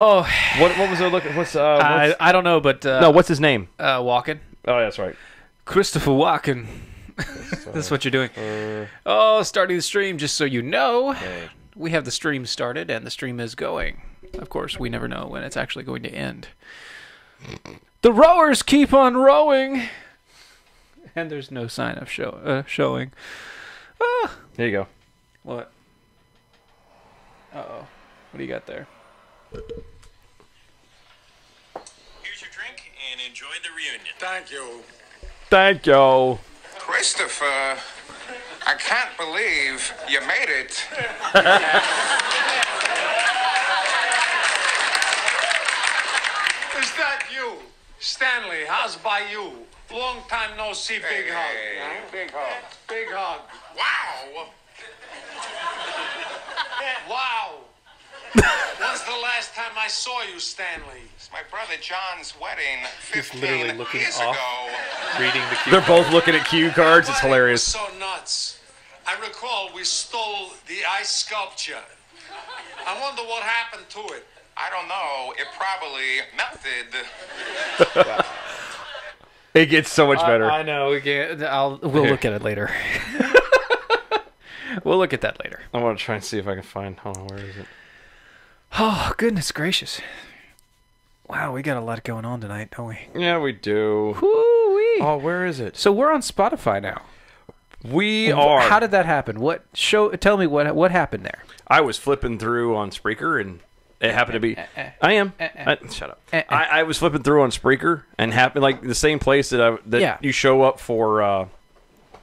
Oh, What was I looking? I don't know, but no, what's his name? Walken. Oh, that's right. Christopher Walken. This is what you're doing. Starting the stream, just so you know. Okay. We have the stream started, and the stream is going. Of course, we never know when it's actually going to end. The rowers keep on rowing. And there's no sign of showing. There you go. What? Uh-oh. What do you got there? Here's your drink, and enjoy the reunion. Thank you. Thank you. Christopher, I can't believe you made it. Is that you? Stanley, how's by you? Long time no see, big hug. Big hug. Big hug. Wow. Wow. When's the last time I saw you, Stanley? It's my brother John's wedding 15 literally looking years off. ago. Reading the cue. They're both looking at cue cards. It's Wedding hilarious. was so nuts. I recall we stole the ice sculpture. I wonder what happened to it. I don't know. It probably melted. It gets so much better. I know. We'll look at it later. We'll look at that later. I want to try and see if I can find. Hold on, where is it? Oh, goodness gracious. Wow, we got a lot going on tonight, don't we? Yeah, we do. Woo-wee. Oh, where is it? So we're on Spotify now. We are. How did that happen? Tell me what happened there. I was flipping through on Spreaker, and it happened to be. I am. Shut up. I was flipping through on Spreaker, and happened like the same place that you show up for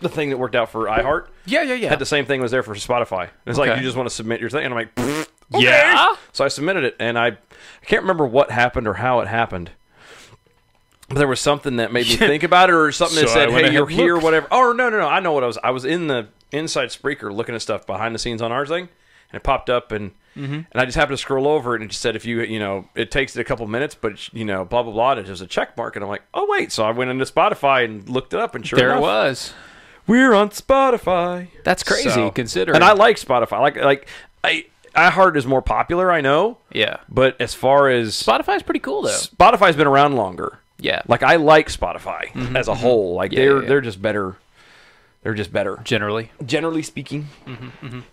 the thing that worked out for iHeart. Yeah. Had the same thing was there for Spotify. It's like you just want to submit your thing, and I'm like, okay. Yeah. So I submitted it, and I can't remember what happened or how it happened. But there was something that made me think about it, or something that So said, I went "Hey, you're ahead and here," looked. whatever. Oh no, I know what I was. I was in the inside Spreaker looking at stuff behind the scenes on our thing, and it popped up, and I just happened to scroll over it, and it just said, "If it takes it a couple minutes, but blah blah blah." And there's a check mark, and I'm like, "Oh wait!" So I went into Spotify and looked it up, and sure There enough, it was. we're on Spotify. That's crazy, So- considering. And I like Spotify. Like iHeart is more popular, I know. Yeah. But as far as Spotify's pretty cool, though. Spotify's been around longer. Yeah. Like I like Spotify as a whole. Like Yeah. they're just better. They're just better. Generally. Generally speaking.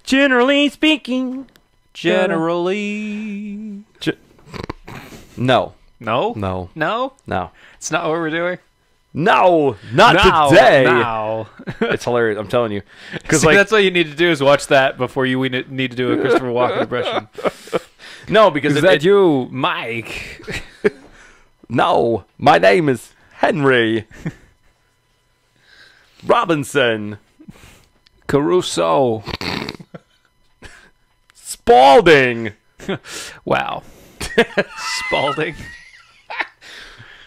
Generally speaking. Generally. No. No? No. No? No. It's not what we're doing? No. Not Now. today. Now. It's hilarious. I'm telling you. Because See, that's what you need to do is watch that before you need to do a Christopher Walken impression. no, because Is that you, Mike? No, my name is Henry Robinson Caruso. Spalding. Wow. Spalding.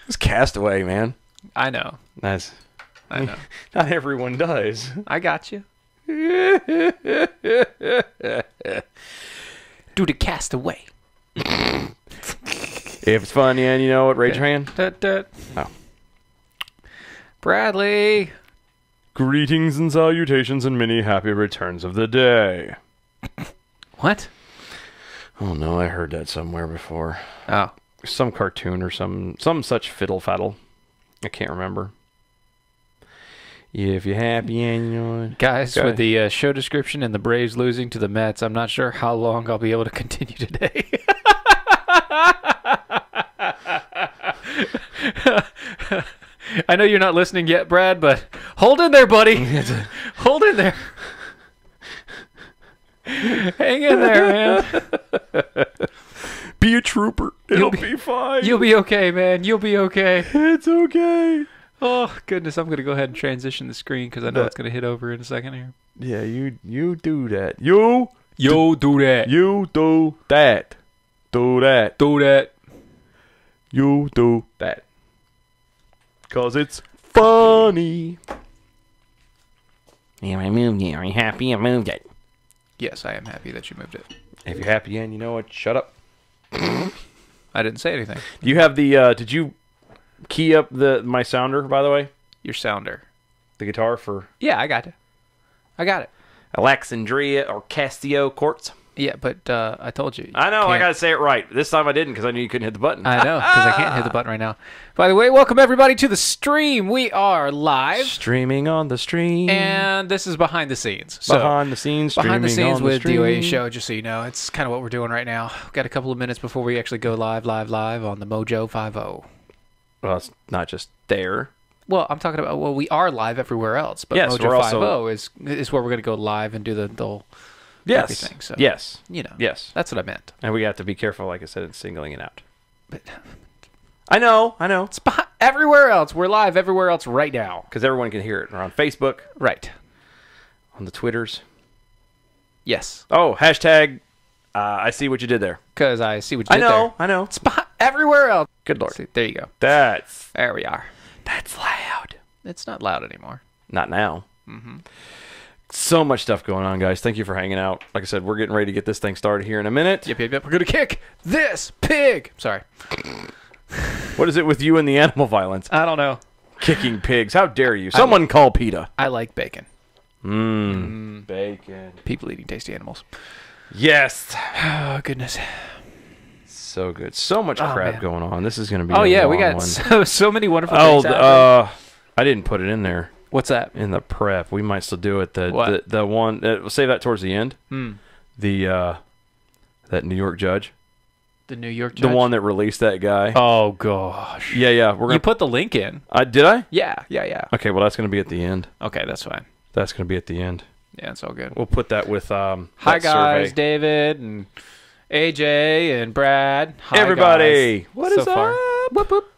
It's Castaway, man. I know. That's I know. not everyone does. I got you. Do the castaway. If it's funny and you know it, raise your hand. Oh. Bradley. Greetings and salutations and many happy returns of the day. What? Oh no, I heard that somewhere before. Oh. Some cartoon or some such fiddle faddle. I can't remember. If you're happy and you know it. Guys, Okay. with the show description and the Braves losing to the Mets, I'm not sure how long I'll be able to continue today. I know you're not listening yet, Brad, but hold in there, buddy. Hold in there. Hang in there, man. Be a trooper. It'll be fine. You'll be okay, man. You'll be okay. It's okay. Oh, goodness. I'm going to go ahead and transition the screen because I know it's going to hit over in a second here. Yeah, you do that. You do that. You do that. Do that. Do that. You do that. 'Cause it's funny. Yeah, I moved it. Are you happy I moved it? Yes, I am happy that you moved it. If you're happy and you know it, shut up. I didn't say anything. Do you have the, did you key up my sounder, by the way? Your sounder. The guitar for Yeah, I got it. I got it. Alexandria Ocasio-Cortez? Yeah, but I told you. I know. I can't- got to say it right. This time I didn't because I knew you couldn't hit the button. I know, because I can't hit the button right now. By the way, welcome everybody to the stream. We are live. Streaming on the stream. And this is behind the scenes. So, behind the scenes, behind the streaming scenes on with the DOA stream. Show, just so you know. It's kind of what we're doing right now. We've got a couple of minutes before we actually go live on the Mojo 50. Well, it's not just there. Well, I'm talking about, we are live everywhere else, but Yes, Mojo we're 50 also- is where we're going to go live and do the whole Yes. everything. So, Yes. you know, Yes. that's what I meant. And we have to be careful, like I said, in singling it out. But I know. it's everywhere else. We're live everywhere else right now. Because everyone can hear it. We're on Facebook, Right. on the Twitters. Yes. Oh, hashtag, I see what you did there. Because I see what you did there. I know. It's everywhere else. Good Lord. See, there you go. There we are. That's loud. It's not loud anymore. Not now. Mm-hmm. So much stuff going on, guys. Thank you for hanging out. Like I said, we're getting ready to get this thing started here in a minute. Yep. We're going to kick this pig. Sorry. What is it with you and the animal violence? I don't know. Kicking pigs. How dare you? Someone call PETA. I like bacon. Bacon. People eating tasty animals. Yes. Oh, goodness. So good. So much crap man. going on. This is going to be Oh, a yeah. We long got one. so many wonderful things happening. I didn't put it in there. What's that? In the prep. We might still do it. What? The one, we'll save that towards the end. The, that New York judge. The New York judge? The one that released that guy. Oh, gosh. Yeah. We're You gonna put the link in. Did I? Yeah. Okay, well, that's going to be at the end. Okay, that's fine. That's going to be at the end. Yeah, it's all good. We'll put that with Hi, that guys. survey. David and AJ and Brad. Hi, Everybody. guys. What so is far. up? Whoop, whoop.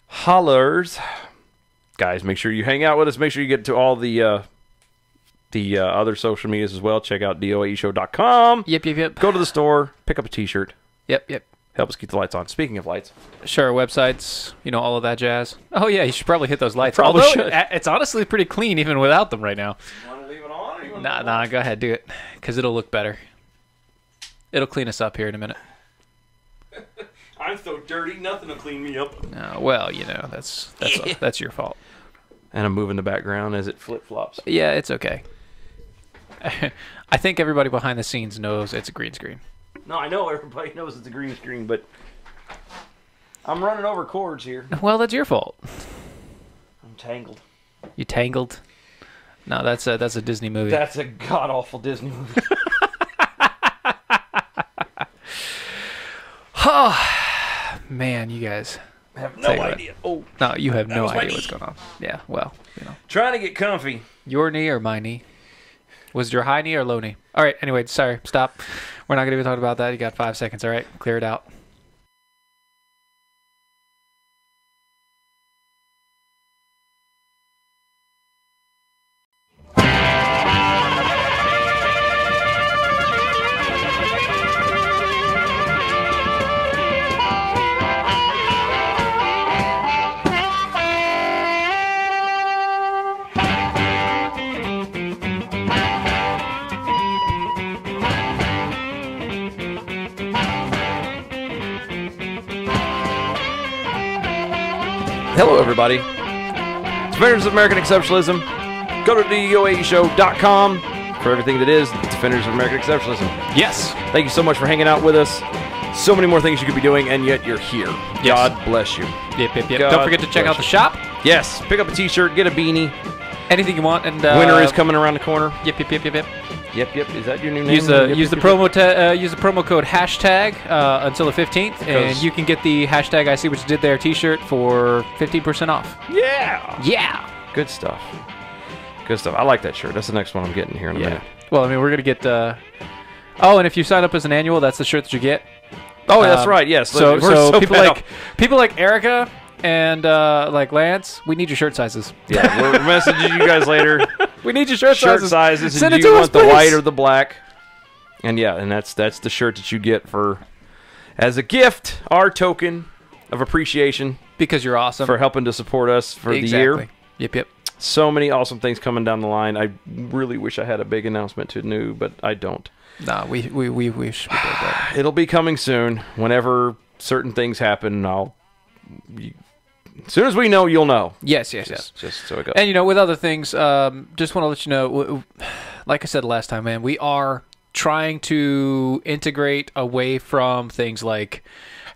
Hollers. Guys, make sure you hang out with us. Make sure you get to all the other social medias as well. Check out doaeshow.com. Yep. Go to the store. Pick up a t-shirt. Yep. Help us keep the lights on. Speaking of lights. Sure, websites, all of that jazz. Oh, yeah, you should probably hit those lights. Probably Although should. It's honestly pretty clean even without them right now. You want to leave it on? Or you Nah, go ahead, do it. Because it'll look better. It'll clean us up here in a minute. I'm so dirty, nothing will clean me up. Well, that's your fault. And I'm moving the background as it flip-flops. Yeah, it's okay. I think everybody behind the scenes knows it's a green screen. No, I know everybody knows it's a green screen, but I'm running over cords here. Well, that's your fault. I'm tangled. You tangled? No, that's a Disney movie. That's a god-awful Disney movie. Man, you guys. I have Tell no you what. idea. Oh, No, you have no was my idea what's knee. going on. Yeah, well, trying to get comfy. Your knee or my knee? Was it your high knee or low knee? All right, anyway, sorry, stop. We're not going to be talking about that. You got 5 seconds, all right? Clear it out. Hello, everybody. Defenders of American Exceptionalism. Go to doaeshow.com for everything that is Defenders of American Exceptionalism. Yes. Thank you so much for hanging out with us. So many more things you could be doing, and yet you're here. Yes. God bless you. Yep. God Don't forget to check bless out the you. shop. Yes, pick up a t-shirt, get a beanie. Anything you want. And Winter is coming around the corner. Yep. Yep. Is that your new name? Use the promo code hashtag until the 15th, and you can get the hashtag I see what you did there T-shirt for 15% off. Yeah. Good stuff. I like that shirt. That's the next one I'm getting here in a minute. Well, I mean, we're gonna get. and if you sign up as an annual, that's the shirt that you get. Oh, that's right. Yes. So We're people like Erica and like Lance, we need your shirt sizes. Yeah, we're messaging you guys later. We need your shirt sizes. Send and it do to you us, want the please. white or the black? And that's the shirt that you get as a gift, our token of appreciation Because you're awesome. for helping to support us for the year. Yep. So many awesome things coming down the line. I really wish I had a big announcement to do, but I don't. No, we wish we did that. It'll be coming soon. Whenever certain things happen, as soon as we know, you'll know. Yes. Just so it goes. And with other things, just want to let you know, like I said last time, man, we are trying to integrate away from things like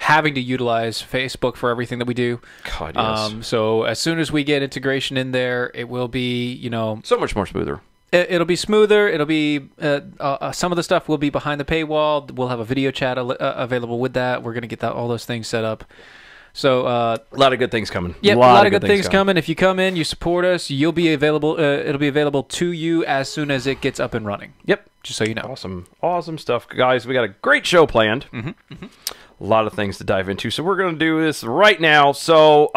having to utilize Facebook for everything that we do. God, yes. So as soon as we get integration in there, it will be, so much more smoother. It'll be smoother. It'll be some of the stuff will be behind the paywall. We'll have a video chat available with that. We're going to get all those things set up. So a lot of good things coming. Yeah, a lot of good things coming. If you come in, you support us, you'll be available. It'll be available to you as soon as it gets up and running. Yep. Just so you know. Awesome stuff, guys. We got a great show planned. A lot of things to dive into. So we're going to do this right now. So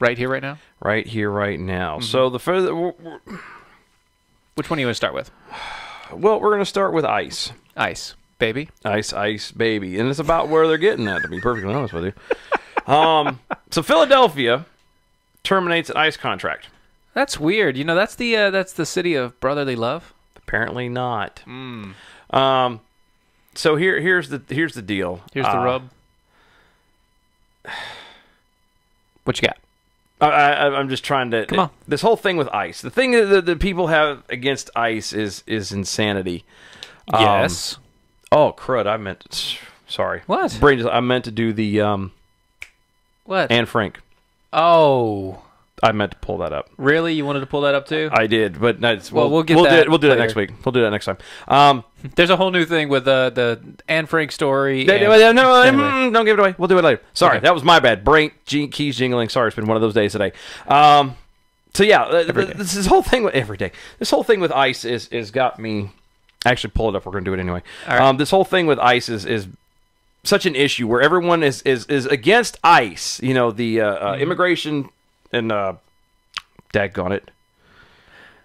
right here, right now. Right here, right now. So the further. Which one do you want to start with? Well, we're going to start with ICE. ICE, baby. ICE, baby. And it's about where they're getting at, to be perfectly honest with you. So Philadelphia terminates an ICE contract. That's weird. That's the city of brotherly love. Apparently not. So here's the deal. Here's the rub. What you got? I'm just trying to. Come on. This whole thing with ICE. The thing that people have against ICE is insanity. Yes. Oh crud! I meant. Sorry. What? I meant to do the. What? Anne Frank. Oh. I meant to pull that up. Really? You wanted to pull that up too? I did, but we'll do that next week. We'll do that next time. There's a whole new thing with the Anne Frank story. No, don't give it away. We'll do it later. Sorry, that was my bad. Brain keys jingling. Sorry, it's been one of those days today. So yeah, this whole thing with every day. This whole thing with ICE is got me. Actually, pull it up. We're going to do it anyway. All right. This whole thing with ICE is such an issue where everyone is against ICE. The immigration and daggone it,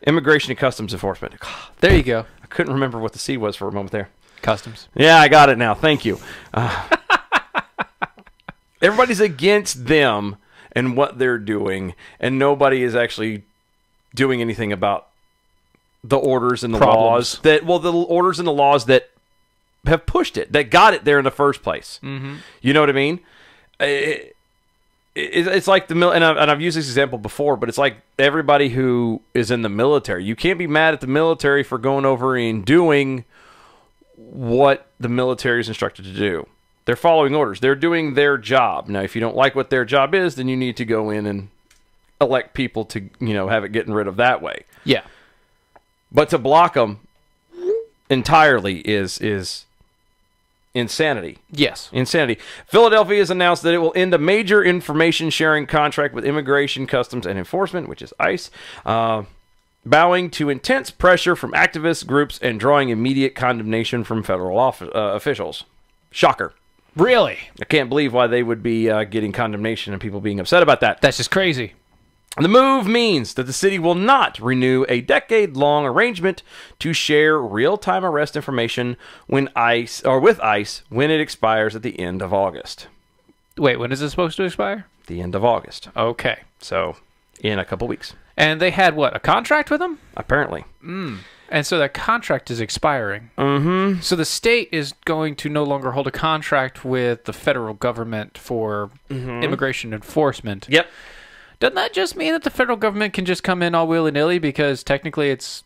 Immigration and Customs Enforcement. There you go. I couldn't remember what the C was for a moment there. Customs. Yeah, I got it now. Thank you. Everybody's against them and what they're doing, and nobody is actually doing anything about the orders and the laws the orders and the laws that have pushed it, that got it there in the first place. Mm-hmm. You know what I mean? It's like and I've used this example before, but it's like everybody who is in the military. You can't be mad at the military for going over and doing what the military is instructed to do. They're following orders. They're doing their job. Now, if you don't like what their job is, then you need to go in and elect people to, have it getting rid of that way. Yeah. But to block them entirely is insanity. Yes. Insanity. Philadelphia has announced that it will end a major information sharing contract with Immigration, Customs, and Enforcement, which is ICE, bowing to intense pressure from activist groups and drawing immediate condemnation from federal officials. Shocker. Really? I can't believe why they would be getting condemnation and people being upset about that. That's just crazy. The move means that the city will not renew a decade-long arrangement to share real-time arrest information with ICE when it expires at the end of August. Wait, when is it supposed to expire? The end of August. Okay. So, in a couple weeks. And they had, a contract with them? Apparently. And so that contract is expiring. Mm-hmm. So the state is going to no longer hold a contract with the federal government for immigration enforcement. Yep. Doesn't that just mean that the federal government can just come in all willy-nilly because technically it's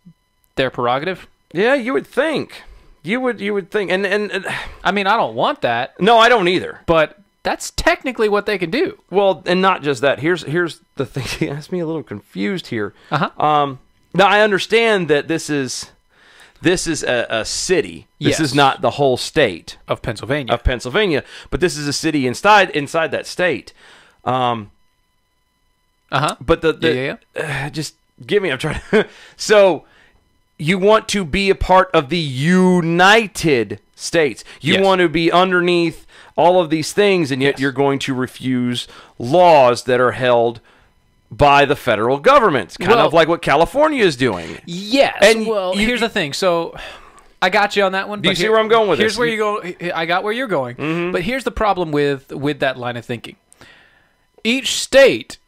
their prerogative? Yeah, you would think. You would think. And I mean, I don't want that. No, I don't either. But that's technically what they can do. Well, and not just that. Here's the thing. He has me a little confused here. Uh-huh. Now, I understand that this is a city. This is not the whole state of Pennsylvania. But this is a city inside that state. But just give me. I'm trying. So you want to be a part of the United States. You want to be underneath all of these things, and yet you're going to refuse laws that are held by the federal government. Kind of like what California is doing. Yes. And here's the thing. So I got you on that one. Do you see where I'm going with this? Here's where you go. I got where you're going. Mm-hmm. But here's the problem with that line of thinking. Each state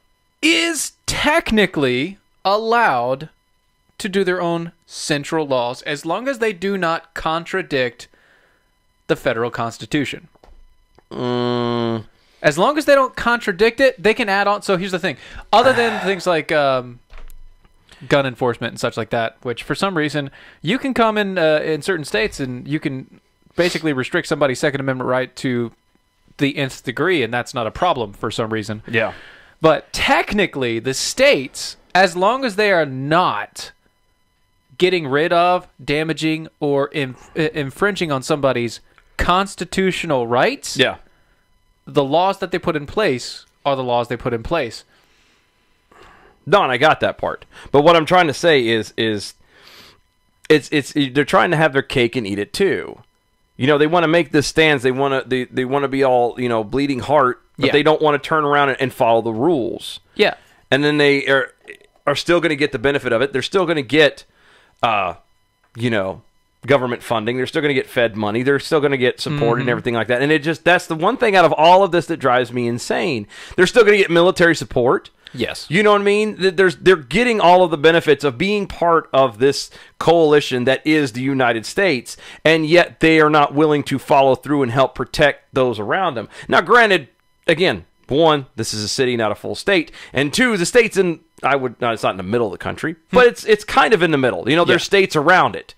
is technically allowed to do their own central laws as long as they do not contradict the federal Constitution. As long as they don't contradict it, they can add on. So here's the thing. Other than things like gun enforcement and such like that, which for some reason you can come in certain states and you can basically restrict somebody's Second Amendment right to the nth degree, and that's not a problem for some reason. Yeah. But technically, the states, as long as they are not getting rid of, damaging, or infringing on somebody's constitutional rights, Yeah. the laws that they put in place are the laws they put in place. Don, I got that part. But what I'm trying to say is it's they're trying to have their cake and eat it too. You know, they want to make this stance. They want to be all, you know, bleeding heart, but they don't want to turn around and follow the rules. Yeah. And then they are still going to get the benefit of it. They're still going to get, you know, government funding. They're still going to get Fed money. They're still going to get support and everything like that. And that's the one thing out of all of this that drives me insane. They're still going to get military support. Yes. You know what I mean? They're getting all of the benefits of being part of this coalition that is the United States, and yet they are not willing to follow through and help protect those around them. Now, granted, again, one, this is a city, not a full state, and two, the state's it's not in the middle of the country, but it's kind of in the middle. You know, there's states around it.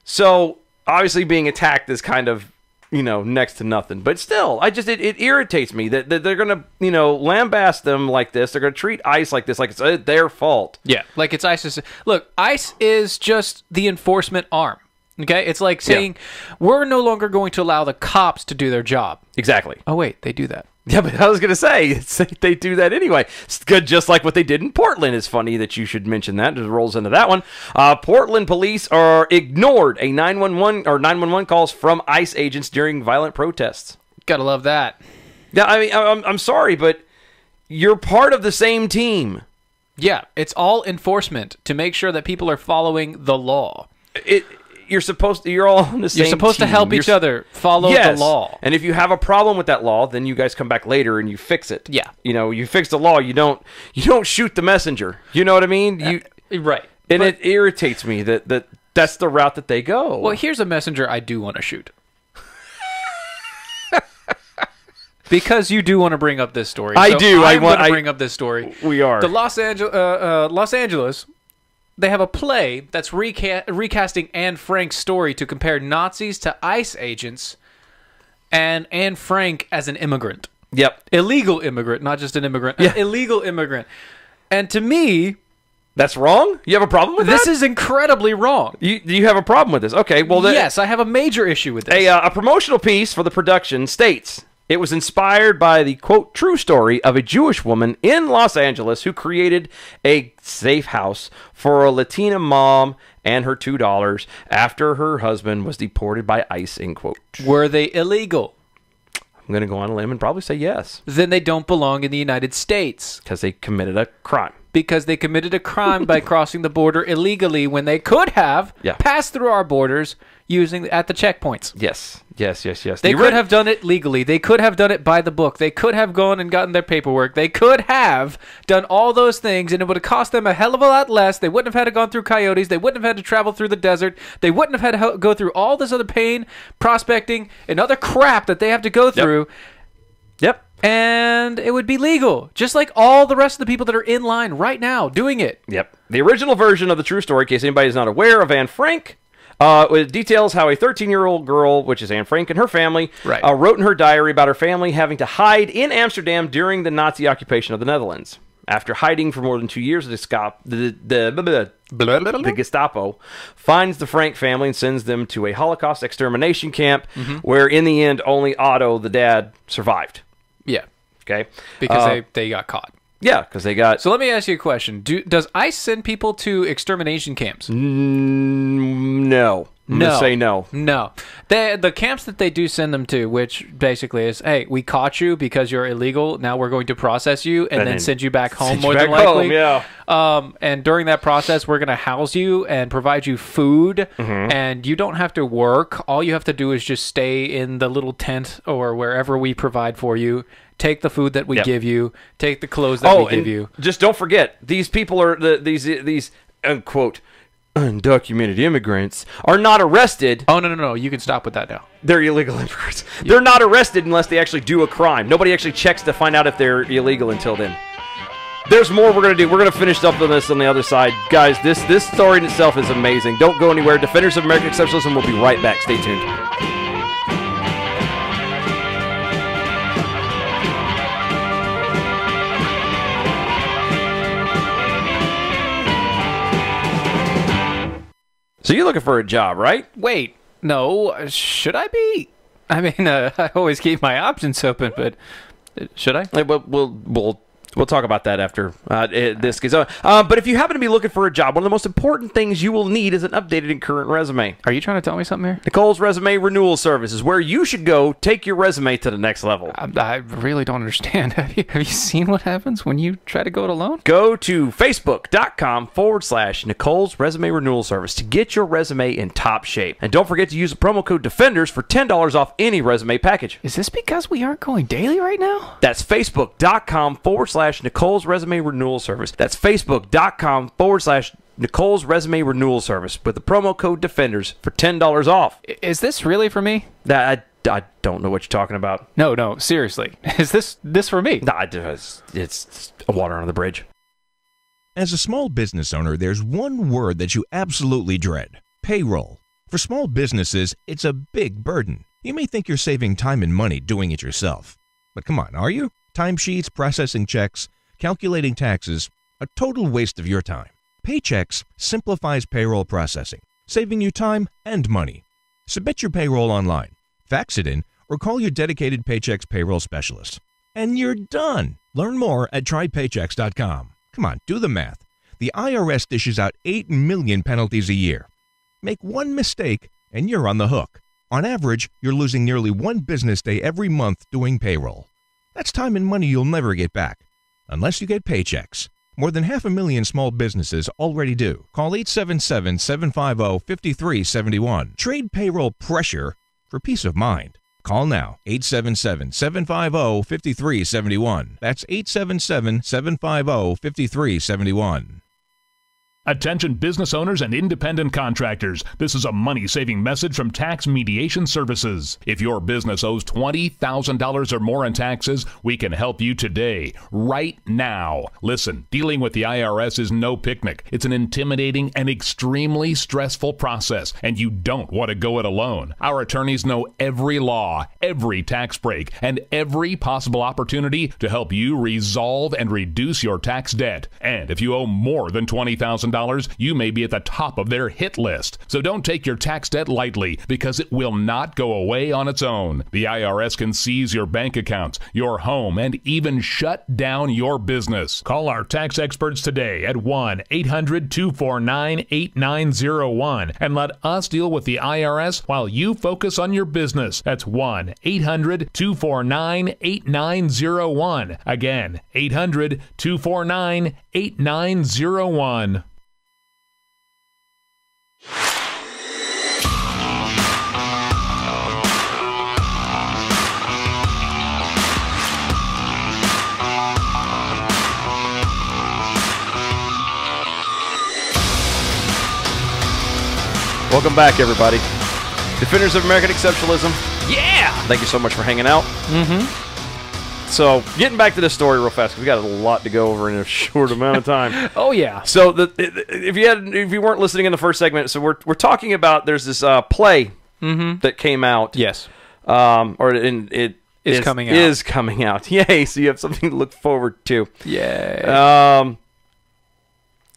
So, obviously being attacked is kind of, you know, next to nothing. But still, it irritates me that they're going to, you know, lambast them like this. They're going to treat ICE like this, like it's their fault. Yeah, like it's ICE's. Look, ICE is just the enforcement arm. Okay? It's like saying, we're no longer going to allow the cops to do their job. Exactly. Oh, wait, they do that. Yeah, but I was going to say, they do that anyway. It's good, just like what they did in Portland. It's funny that you should mention that. It rolls into that one. Portland police are ignored 911 calls from ICE agents during violent protests. Gotta love that. Yeah, I mean, I'm sorry, but you're part of the same team. Yeah, it's all enforcement to make sure that people are following the law. You're all on the same team. You're supposed to help each other follow the law. And if you have a problem with that law, then you guys come back later and you fix it. Yeah. You know, you fix the law. You don't shoot the messenger. You know what I mean? Right. And it irritates me that that's the route that they go. Well, here's a messenger I do want to shoot. Because you do want to bring up this story. I do. I want to bring up this story. We are. The Los Angeles, they have a play that's recasting Anne Frank's story to compare Nazis to ICE agents and Anne Frank as an immigrant. Yep. Illegal immigrant, not just an immigrant. Yeah. An illegal immigrant. And to me... That's wrong? You have a problem with this that? This is incredibly wrong. You have a problem with this? Okay, well... Yes, I have a major issue with this. A promotional piece for the production states... It was inspired by the, quote, true story of a Jewish woman in Los Angeles who created a safe house for a Latina mom and her two daughters after her husband was deported by ICE, end quote. Were they illegal? I'm going to go on a limb and probably say yes. Then they don't belong in the United States. Because they committed a crime. Because they committed a crime by crossing the border illegally when they could have passed through our borders using at the checkpoints. Yes. They could have done it legally. They could have done it by the book. They could have gone and gotten their paperwork. They could have done all those things, and it would have cost them a hell of a lot less. They wouldn't have had to go through coyotes. They wouldn't have had to travel through the desert. They wouldn't have had to go through all this other pain, prospecting, and other crap that they have to go through. Yep. And it would be legal, just like all the rest of the people that are in line right now doing it. Yep. The original version of the true story, in case anybody is not aware of Anne Frank, it details how a 13-year-old girl, which is Anne Frank and her family, wrote in her diary about her family having to hide in Amsterdam during the Nazi occupation of the Netherlands. After hiding for more than 2 years, the Gestapo finds the Frank family and sends them to a Holocaust extermination camp where, in the end, only Otto, the dad, survived. Yeah. Okay. Because they got caught. Yeah, because they got... So let me ask you a question. Does ICE send people to extermination camps? No. I'm going to say no. No. The camps that they do send them to, which basically is, hey, we caught you because you're illegal. Now we're going to process you and then send you back home more than likely. And during that process, we're going to house you and provide you food. And you don't have to work. All you have to do is just stay in the little tent or wherever we provide for you. Take the food that we give you. Take the clothes that we give you. Just don't forget, these people are these unquote undocumented immigrants are not arrested. Oh no! You can stop with that now. They're illegal immigrants. They're not arrested unless they actually do a crime. Nobody actually checks to find out if they're illegal until then. There's more we're going to do. We're going to finish up on this on the other side. Guys, this story in itself is amazing. Don't go anywhere. Defenders of American Exceptionalism will be right back. Stay tuned. So you're looking for a job, right? Wait, no, should I be? I mean, I always keep my options open, but should I? We'll talk about that after this gets on. But if you happen to be looking for a job, one of the most important things you will need is an updated and current resume. Are you trying to tell me something here? Nicole's Resume Renewal Service is where you should go take your resume to the next level. I really don't understand. Have you seen what happens when you try to go it alone? Go to facebook.com/Nicole's Resume Renewal Service to get your resume in top shape. And don't forget to use the promo code Defenders for $10 off any resume package. Is this because we aren't going daily right now? That's facebook.com/Nicole's Resume Renewal Service. That's facebook.com/Nicole's Resume Renewal Service with the promo code Defenders for $10 off. Is this really for me? I don't know what you're talking about. No, seriously. Is this for me? Nah, it's water under the bridge. As a small business owner, there's one word that you absolutely dread: payroll. For small businesses, it's a big burden. You may think you're saving time and money doing it yourself. But come on, are you? Timesheets, processing checks, calculating taxes, a total waste of your time. Paychex simplifies payroll processing, saving you time and money. Submit your payroll online, fax it in, or call your dedicated Paychex payroll specialist. And you're done. Learn more at trypaychex.com. Come on, do the math. The IRS dishes out 8 million penalties a year. Make one mistake and you're on the hook. On average, you're losing nearly one business day every month doing payroll. That's time and money you'll never get back, unless you get Paychex. More than 500,000 small businesses already do. Call 877-750-5371. Trade payroll pressure for peace of mind. Call now, 877-750-5371. That's 877-750-5371. Attention business owners and independent contractors. This is a money-saving message from Tax Mediation Services. If your business owes $20,000 or more in taxes, we can help you today, right now. Listen, dealing with the IRS is no picnic. It's an intimidating and extremely stressful process, and you don't want to go it alone. Our attorneys know every law, every tax break, and every possible opportunity to help you resolve and reduce your tax debt. And if you owe more than $20,000, you may be at the top of their hit list. So don't take your tax debt lightly, because it will not go away on its own. The IRS can seize your bank accounts, your home, and even shut down your business. Call our tax experts today at 1-800-249-8901 and let us deal with the IRS while you focus on your business. That's 1-800-249-8901. Again, 800-249-8901. Welcome back, everybody. Defenders of American Exceptionalism. Yeah! Thank you so much for hanging out. So, getting back to this story real fast, because we got a lot to go over in a short amount of time. Oh, yeah. So, if you weren't listening in the first segment, so we're talking about there's this play that came out. Yes. It is coming out. Is coming out. Yay! So you have something to look forward to. Yay.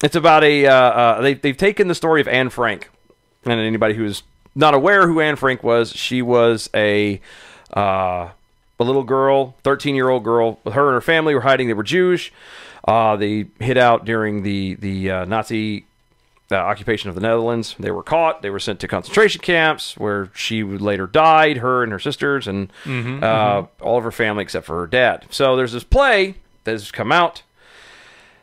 It's about they've taken the story of Anne Frank, and anybody who's not aware who Anne Frank was, she was a little girl, 13-year-old girl. Her and her family were hiding. They were Jewish. They hid out during the Nazi occupation of the Netherlands. They were caught. They were sent to concentration camps where she later died, her and her sisters, and all of her family except for her dad. So there's this play that has come out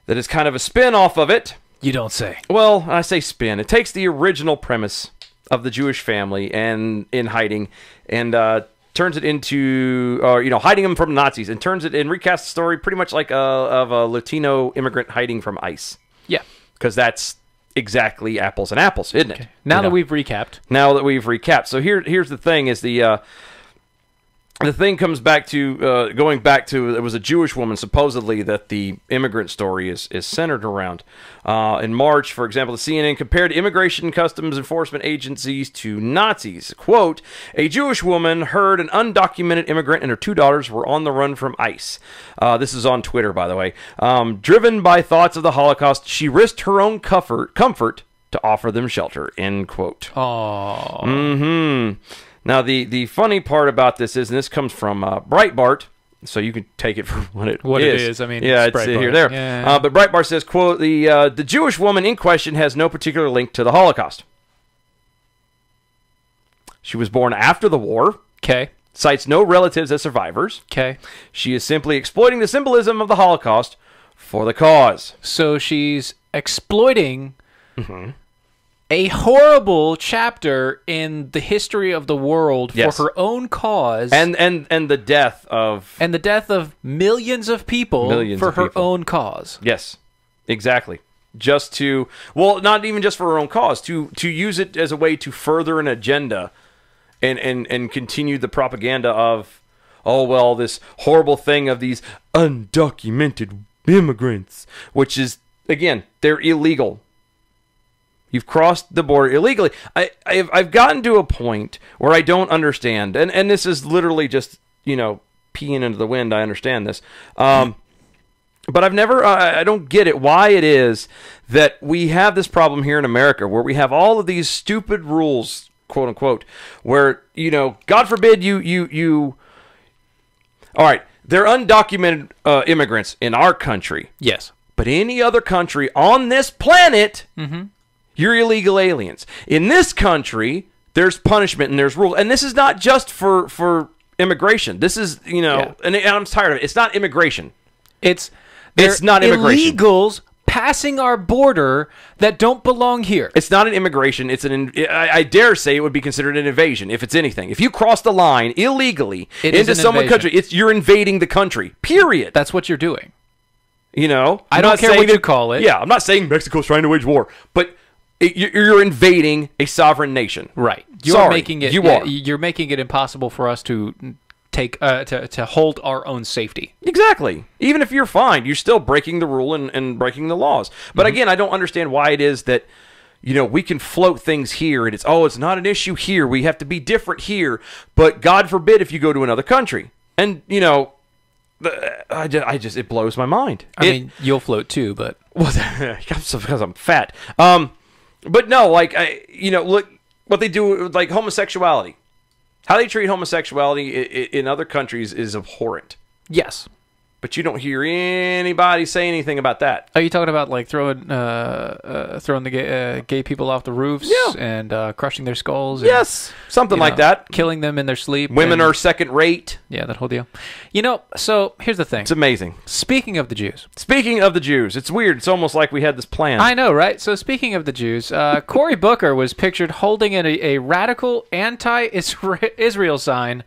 that is kind of a spin-off of it. You don't say. Well, I say spin. It takes the original premise of the Jewish family and in hiding and turns it into, hiding them from Nazis, and turns it and recasts the story pretty much like of a Latino immigrant hiding from ICE. Yeah. Because that's exactly apples and apples, isn't it? Now that we've recapped. So here's the thing: is the the thing comes back to going back to it was a Jewish woman supposedly that the immigrant story is centered around. In March, for example, the CNN compared immigration and customs enforcement agencies to Nazis. Quote, a Jewish woman heard an undocumented immigrant and her 2 daughters were on the run from ICE. This is on Twitter, by the way. Driven by thoughts of the Holocaust, she risked her own comfort to offer them shelter. End quote. Aww. Mm-hmm. Now, the funny part about this is, and this comes from Breitbart, so you can take it for what it is. I mean, yeah, it's here, there. Yeah. But Breitbart says, quote, the Jewish woman in question has no particular link to the Holocaust. She was born after the war. Okay. Cites no relatives as survivors. Okay. She is simply exploiting the symbolism of the Holocaust for the cause. So she's exploiting a horrible chapter in the history of the world Yes. for her own cause, And the death of... and the death of millions of people for her own cause. Yes, exactly. Just to... Well, not even just for her own cause. To use it as a way to further an agenda and continue the propaganda of, oh, well, this horrible thing of these undocumented immigrants, which is, again, they're illegal. You've crossed the border illegally. I've gotten to a point where I don't understand, and this is literally just, peeing into the wind. I understand this. But I've never, I don't get it, why it is that we have this problem here in America where we have all of these stupid rules, quote unquote, where, God forbid you all right, they're undocumented immigrants in our country. Yes. But any other country on this planet... You're illegal aliens. In this country, there's punishment and there's rules. And this is not just for immigration. This is, and I'm tired of it. It's not immigration. It's not immigration. Illegals passing our border that don't belong here. It's not an immigration. It's I dare say it would be considered an invasion, if it's anything. If you cross the line illegally into someone's country, you're invading the country, period. That's what you're doing. I don't care what you call it. Yeah, I'm not saying Mexico's trying to wage war, but... You're invading a sovereign nation, right? You're making it impossible for us to take to hold our own safety. Exactly. Even if you're fine, you're still breaking the rule and breaking the laws. But again, I don't understand why it is that we can float things here, and it's not an issue here. We have to be different here. But God forbid if you go to another country, and it blows my mind. I mean, you'll float too, but because I'm fat. But no, look what they do, like homosexuality. How they treat homosexuality in other countries is abhorrent. Yes. But you don't hear anybody say anything about that. Are you talking about like throwing the gay people off the roofs and crushing their skulls? And, yes, something like that. Killing them in their sleep. Women are second rate. Yeah, that whole deal. So here's the thing. It's amazing. Speaking of the Jews. It's weird. It's almost like we had this plan. I know, right? So speaking of the Jews, Cory Booker was pictured holding a radical anti-Israel sign.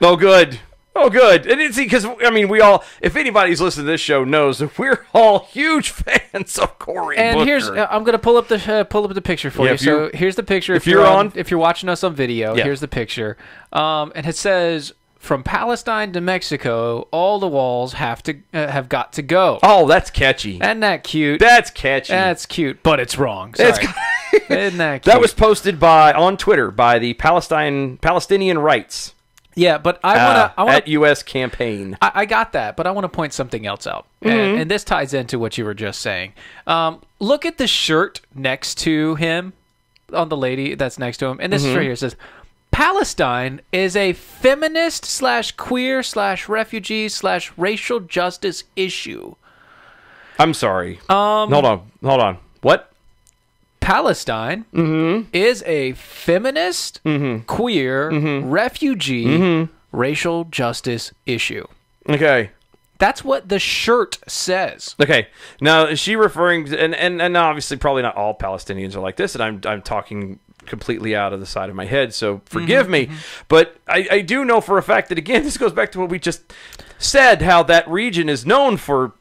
Oh, good. Oh, good. And see, because, we all, if anybody's listening to this show knows that we're all huge fans of Cory Booker. And here's, I'm going to pull up the picture for you. So here's the picture. If you're watching us on video, here's the picture. And it says, from Palestine to Mexico, all the walls have got to go. Oh, that's catchy. Isn't that cute? That's catchy. That's cute, but it's wrong. Sorry. Isn't that cute? That was posted on Twitter by the Palestinian Rights. Yeah, but I want at U.S. campaign. I got that, but I want to point something else out, and this ties into what you were just saying. Look at the shirt next to him, on the lady that's next to him, and this is right here. It says, "Palestine is a feminist / queer / refugee / racial justice issue." I'm sorry. Hold on. What? Palestine is a feminist, queer, refugee, racial justice issue. Okay. That's what the shirt says. Okay. Now, is she referring to, and obviously probably not all Palestinians are like this, and I'm talking completely out of the side of my head, so forgive me. But I do know for a fact that, again, this goes back to what we just said, how that region is known for,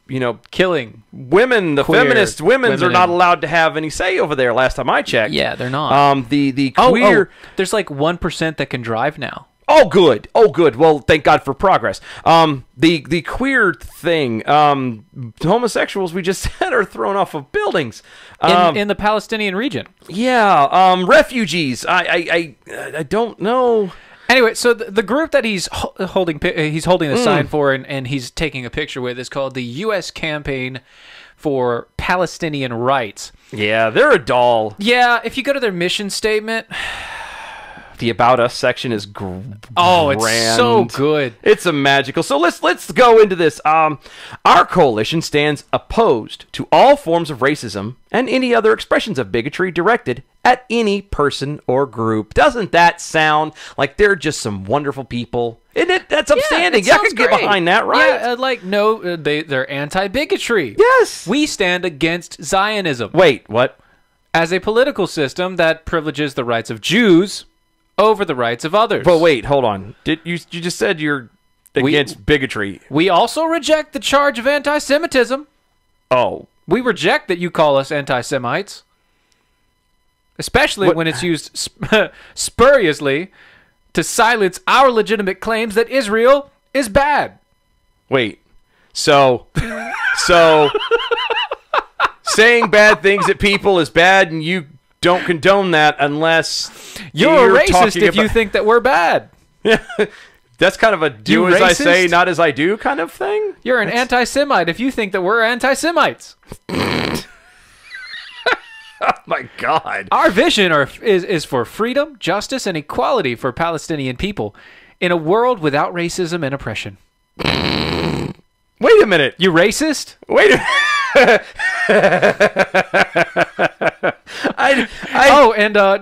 killing women. The feminist women are not allowed to have any say over there, last time I checked. Yeah, they're not. The queer... there's like 1% that can drive now. Oh, good. Oh, good. Well, thank God for progress. The queer thing, homosexuals, we just said, are thrown off of buildings. In the Palestinian region. Yeah, refugees. I don't know. Anyway, so the group that he's holding the sign for and he's taking a picture with is called the U.S. Campaign for Palestinian Rights. Yeah, they're a doll. Yeah, if you go to their mission statement... The About Us section is grand. It's so good. It's a magical. So let's go into this. Our coalition stands opposed to all forms of racism and any other expressions of bigotry directed at any person or group. Doesn't that sound like they're just some wonderful people? Isn't it? That's upstanding. Yeah, I could get behind that, right? Yeah, they're anti-bigotry. Yes. We stand against Zionism. Wait, what? As a political system that privileges the rights of Jews over the rights of others. But wait, hold on. You just said you're against bigotry. We also reject the charge of anti-Semitism. Oh. We reject that you call us anti-Semites. Especially when it's used spuriously to silence our legitimate claims that Israel is bad. Wait. So saying bad things at people is bad, and you don't condone that unless you're a racist if you think that we're bad. That's kind of a do as I say, not as I do kind of thing. You're an anti-Semite if you think that we're anti-Semites. Oh my God. Our vision is for freedom, justice, and equality for Palestinian people in a world without racism and oppression. Wait a minute. You racist? Wait a minute.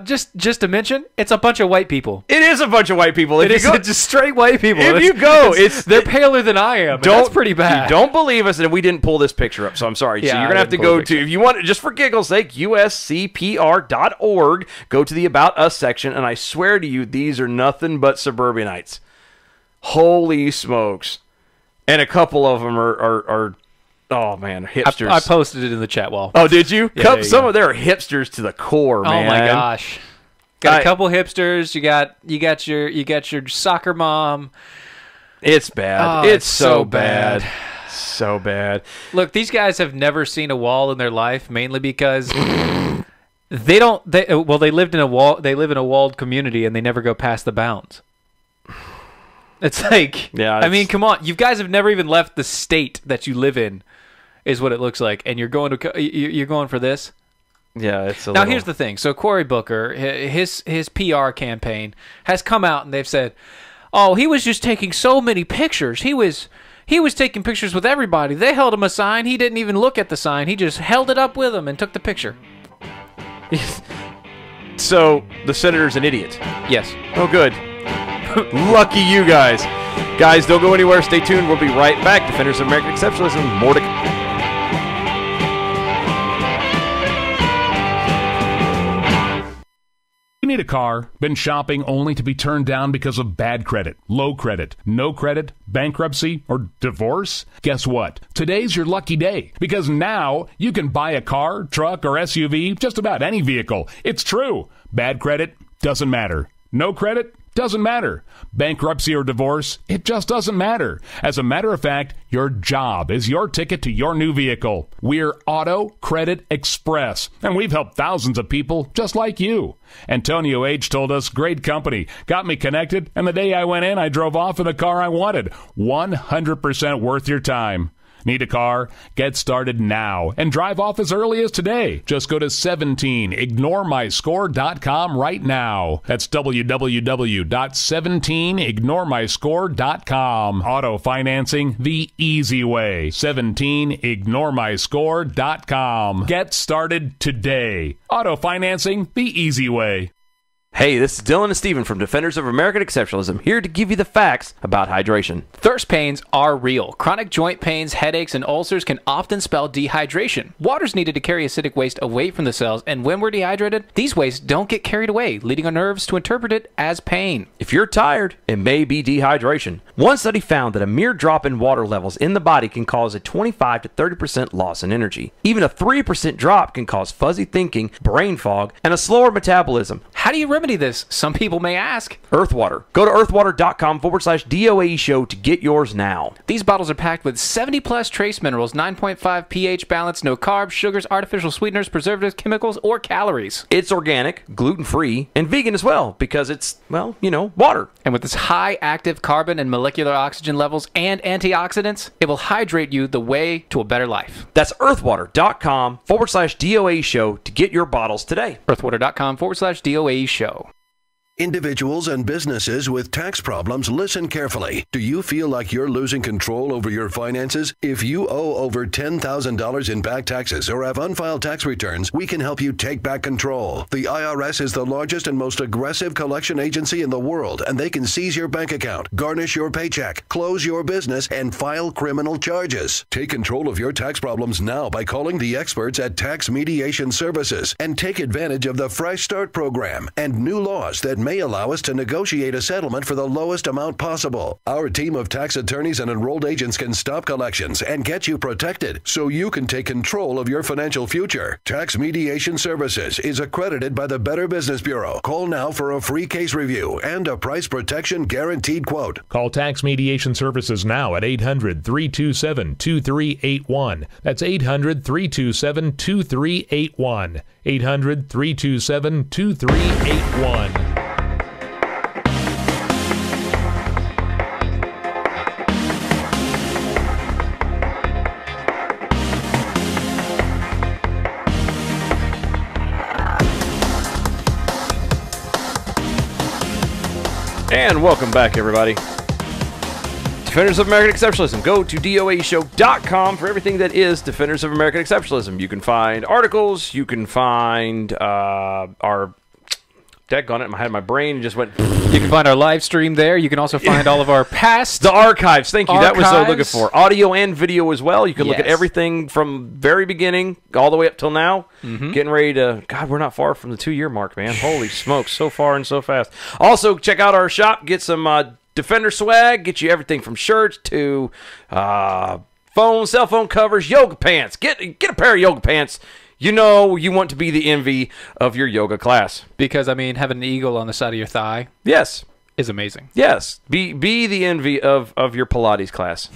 Just to mention, it's a bunch of white people. It is a bunch of white people. It's just straight white people. They're paler than I am. That's pretty bad. You don't believe us, and we didn't pull this picture up, so I'm sorry. Yeah, so you're gonna have to go to, if you want, just for giggles' sake, uscpr.org. Go to the About Us section, and I swear to you, these are nothing but suburbanites. Holy smokes! And a couple of them are oh man, hipsters. I posted it in the chat wall. Oh, did you? Yeah, Some of them are hipsters to the core, man. Oh my gosh. Got a couple hipsters. You got your soccer mom. It's bad. Oh, it's so bad. So bad. Look, these guys have never seen a wall in their life, mainly because they live in a walled community and they never go past the bounds. It's like, I mean, come on. You guys have never even left the state that you live in, is what it looks like, and you're going for this. Yeah, it's now. Here's the thing. So Cory Booker, his PR campaign has come out and they've said, "Oh, he was just taking so many pictures. He was taking pictures with everybody. They held him a sign. He didn't even look at the sign. He just held it up with him and took the picture." So the senator's an idiot. Yes. Oh, good. Lucky you guys. Guys, don't go anywhere. Stay tuned. We'll be right back. Defenders of American Exceptionalism. More to come. You need a car? Been shopping only to be turned down because of bad credit, low credit, no credit, bankruptcy, or divorce? Guess what? Today's your lucky day, because now you can buy a car, truck, or SUV, just about any vehicle. It's true. Bad credit doesn't matter. No credit doesn't matter. Bankruptcy or divorce, it just doesn't matter. As a matter of fact, your job is your ticket to your new vehicle. We're Auto Credit Express, and we've helped thousands of people just like you. Antonio H. told us, great company, got me connected, and the day I went in, I drove off in the car I wanted. 100% worth your time. Need a car? Get started now and drive off as early as today. Just go to 17ignoremyscore.com right now. That's www.17ignoremyscore.com. Auto financing the easy way. 17ignoremyscore.com. Get started today. Auto financing the easy way. Hey, this is Dylan and Steven from Defenders of American Exceptionalism, here to give you the facts about hydration. Thirst pains are real. Chronic joint pains, headaches, and ulcers can often spell dehydration. Water's needed to carry acidic waste away from the cells, and when we're dehydrated, these wastes don't get carried away, leading our nerves to interpret it as pain. If you're tired, it may be dehydration. One study found that a mere drop in water levels in the body can cause a 25 to 30% loss in energy. Even a 3% drop can cause fuzzy thinking, brain fog, and a slower metabolism. How do you remedy this? Some people may ask. Earthwater. Go to earthwater.com/DOAE show to get yours now. These bottles are packed with 70-plus trace minerals, 9.5 pH balance, no carbs, sugars, artificial sweeteners, preservatives, chemicals, or calories. It's organic, gluten-free, and vegan as well because it's, well, water. And with its high active carbon and molecular oxygen levels and antioxidants, it will hydrate you the way to a better life. That's earthwater.com/DOAE show to get your bottles today. Earthwater.com/DOAE show. Individuals and businesses with tax problems, listen carefully. Do you feel like you're losing control over your finances? If you owe over $10,000 in back taxes or have unfiled tax returns, we can help you take back control. The IRS is the largest and most aggressive collection agency in the world, and they can seize your bank account, garnish your paycheck, close your business, and file criminal charges. Take control of your tax problems now by calling the experts at Tax Mediation Services and take advantage of the Fresh Start program and new laws that may allow us to negotiate a settlement for the lowest amount possible. Our team of tax attorneys and enrolled agents can stop collections and get you protected so you can take control of your financial future. Tax Mediation Services is accredited by the Better Business Bureau. Call now for a free case review and a price protection guaranteed quote. Call Tax Mediation Services now at 800-327-2381. That's 800-327-2381. 800-327-2381. And welcome back, everybody. Defenders of American Exceptionalism. Go to DOAShow.com for everything that is Defenders of American Exceptionalism. You can find articles. You can find our... Daggone it, I had my brain just went... You can find our live stream there. You can also find all of our past... The archives. Thank you. Archives. That was what I was looking for. Audio and video as well. You can look at Yes. everything from very beginning all the way up till now. Getting ready to... God, we're not far from the 2-year mark, man. Holy smokes. So far and so fast. Also, check out our shop. Get some Defender swag. Get you everything from shirts to phones, cell phone covers, yoga pants. Get a pair of yoga pants. You know you want to be the envy of your yoga class. Because, I mean, having an eagle on the side of your thigh Yes. is amazing. Yes. Be the envy of your Pilates class.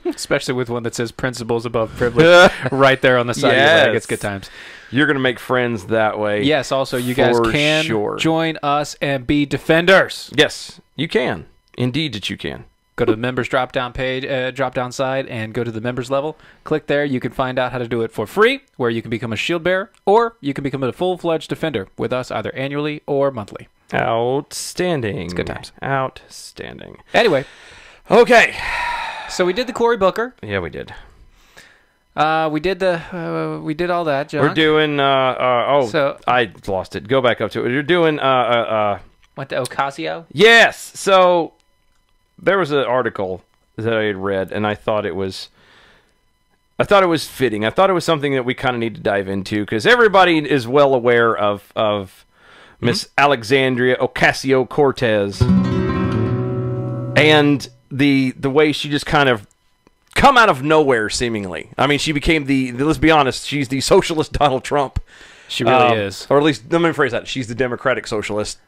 Especially with one that says principles above privilege right there on the side of your leg. It's good times. You're going to make friends that way. Yes, also, you guys For can sure. join us and be defenders. Yes, you can. Indeed that you can. Go to the members drop-down page, drop-down side, and go to the members level. Click there. You can find out how to do it for free, where you can become a shield bearer, or you can become a full-fledged defender with us either annually or monthly. Outstanding. It's good times. Outstanding. Anyway, Okay. so we did the Cory Booker. Yeah, we did. We did all that, John. We're doing, So- I lost it. Go back up to it. You're doing, Went to Ocasio. yes. So, there was an article that I had read, and I thought it was fitting. I thought it was something that we kind of need to dive into, because everybody is well aware of Miss Alexandria Ocasio-Cortez and the way she just kind of come out of nowhere, seemingly. I mean, she became let's be honest, she's the socialist Donald Trump. She really is. Or at least, let me rephrase that. She's the Democratic Socialist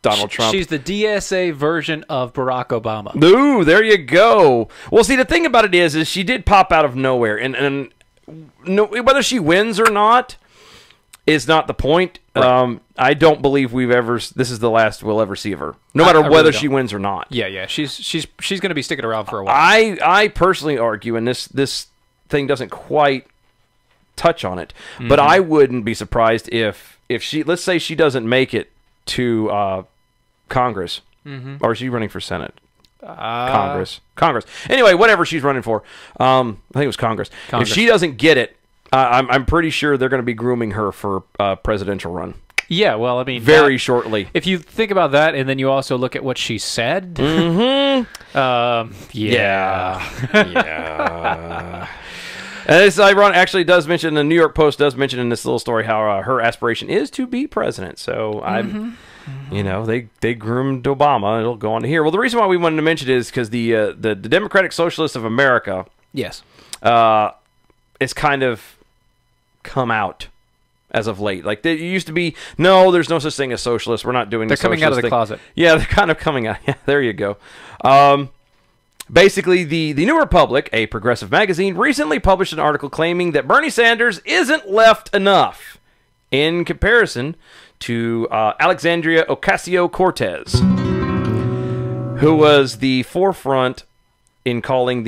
Donald Trump. She's the DSA version of Barack Obama. Ooh, there you go. Well, see, the thing about it is she did pop out of nowhere, and no, whether she wins or not is not the point. Right. I don't believe this is the last we'll ever see of her, no matter I whether really she don't. wins or not. Yeah. She's going to be sticking around for a while. I personally argue, and this thing doesn't quite touch on it, but I wouldn't be surprised if she, let's say she doesn't make it to Congress, or is she running for Senate? Congress. Anyway, whatever she's running for, I think it was Congress. If she doesn't get it, I'm pretty sure they're going to be grooming her for a presidential run. Yeah, well, I mean, very shortly. If you think about that, and then you also look at what she said, Yeah. And it's ironic. Actually, does mention, the New York Post does mention in this little story how her aspiration is to be president. So they groomed Obama. It'll go on to here. Well, the reason why we wanted to mention it is because the Democratic Socialists of America, yes, it's kind of come out as of late. Like, it used to be, no, there's no such thing as socialists. We're not doing They're the coming out of the thing. closet. Yeah, they're kind of coming out. Yeah, there you go. Basically, the New Republic, a progressive magazine, recently published an article claiming that Bernie Sanders isn't left enough in comparison to Alexandria Ocasio-Cortez, who was the forefront in calling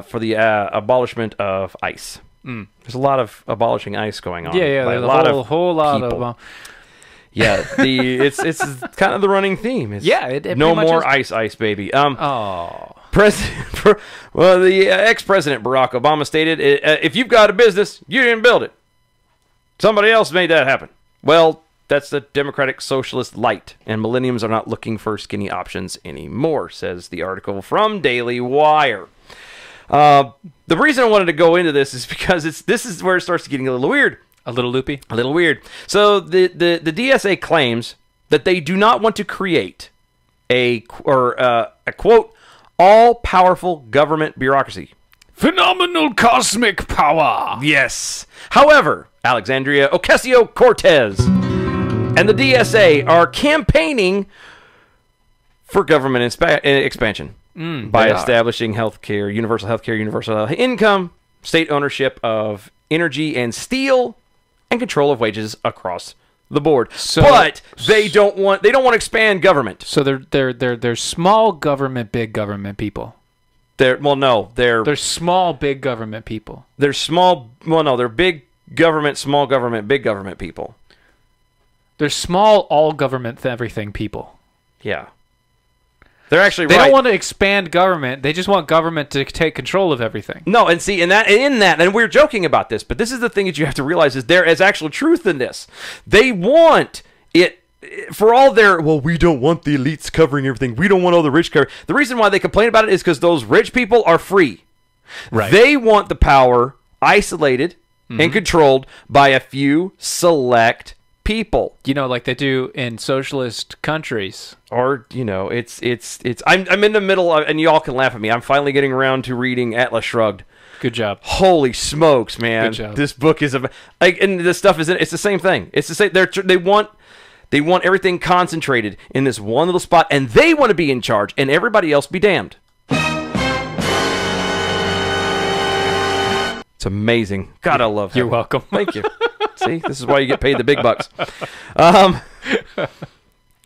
for the abolishment of ICE. There's a lot of abolishing ICE going on. Yeah, by there's a whole lot people. of. Yeah, it's kind of the running theme. It's it no pretty much more is. ICE, baby. Oh. The ex-president Barack Obama stated, "If you've got a business, you didn't build it. Somebody else made that happen." Well, that's the Democratic Socialist light, and millenniums are not looking for skinny options anymore, says the article from Daily Wire. The reason I wanted to go into this is because this is where it starts getting a little weird. A little loopy. A little weird. So the DSA claims that they do not want to create a quote, all-powerful government bureaucracy. Phenomenal cosmic power. Yes. However, Alexandria Ocasio-Cortez and the DSA are campaigning for government expansion by establishing healthcare, universal healthcare, universal income, state ownership of energy and steel, and control of wages across the board. But they don't want to expand government. So they're small government, big government people. They're small, big government people. They're small. Well, no, they're big government, small government, big government people. They're small, all government, everything people. Yeah. They're actually They right. don't want to expand government. They just want government to take control of everything. No, and see, in that, and we're joking about this, but this is the thing that you have to realize is there is actual truth in this. They want it for all their, well, we don't want the elites covering everything. We don't want all the rich covering. The reason why they complain about it is because those rich people are free. Right. They want the power isolated and controlled by a few select people. You know, like they do in socialist countries. Or, it's I'm in the middle of, and y'all can laugh at me. I'm finally getting around to reading Atlas Shrugged. Good job. Holy smokes, man. Good job. This book is and this stuff it's the same thing. It's the same. They want everything concentrated in this one little spot, and they want to be in charge, and everybody else be damned. It's amazing. God, I love it. You're welcome. Thank you. See, this is why you get paid the big bucks.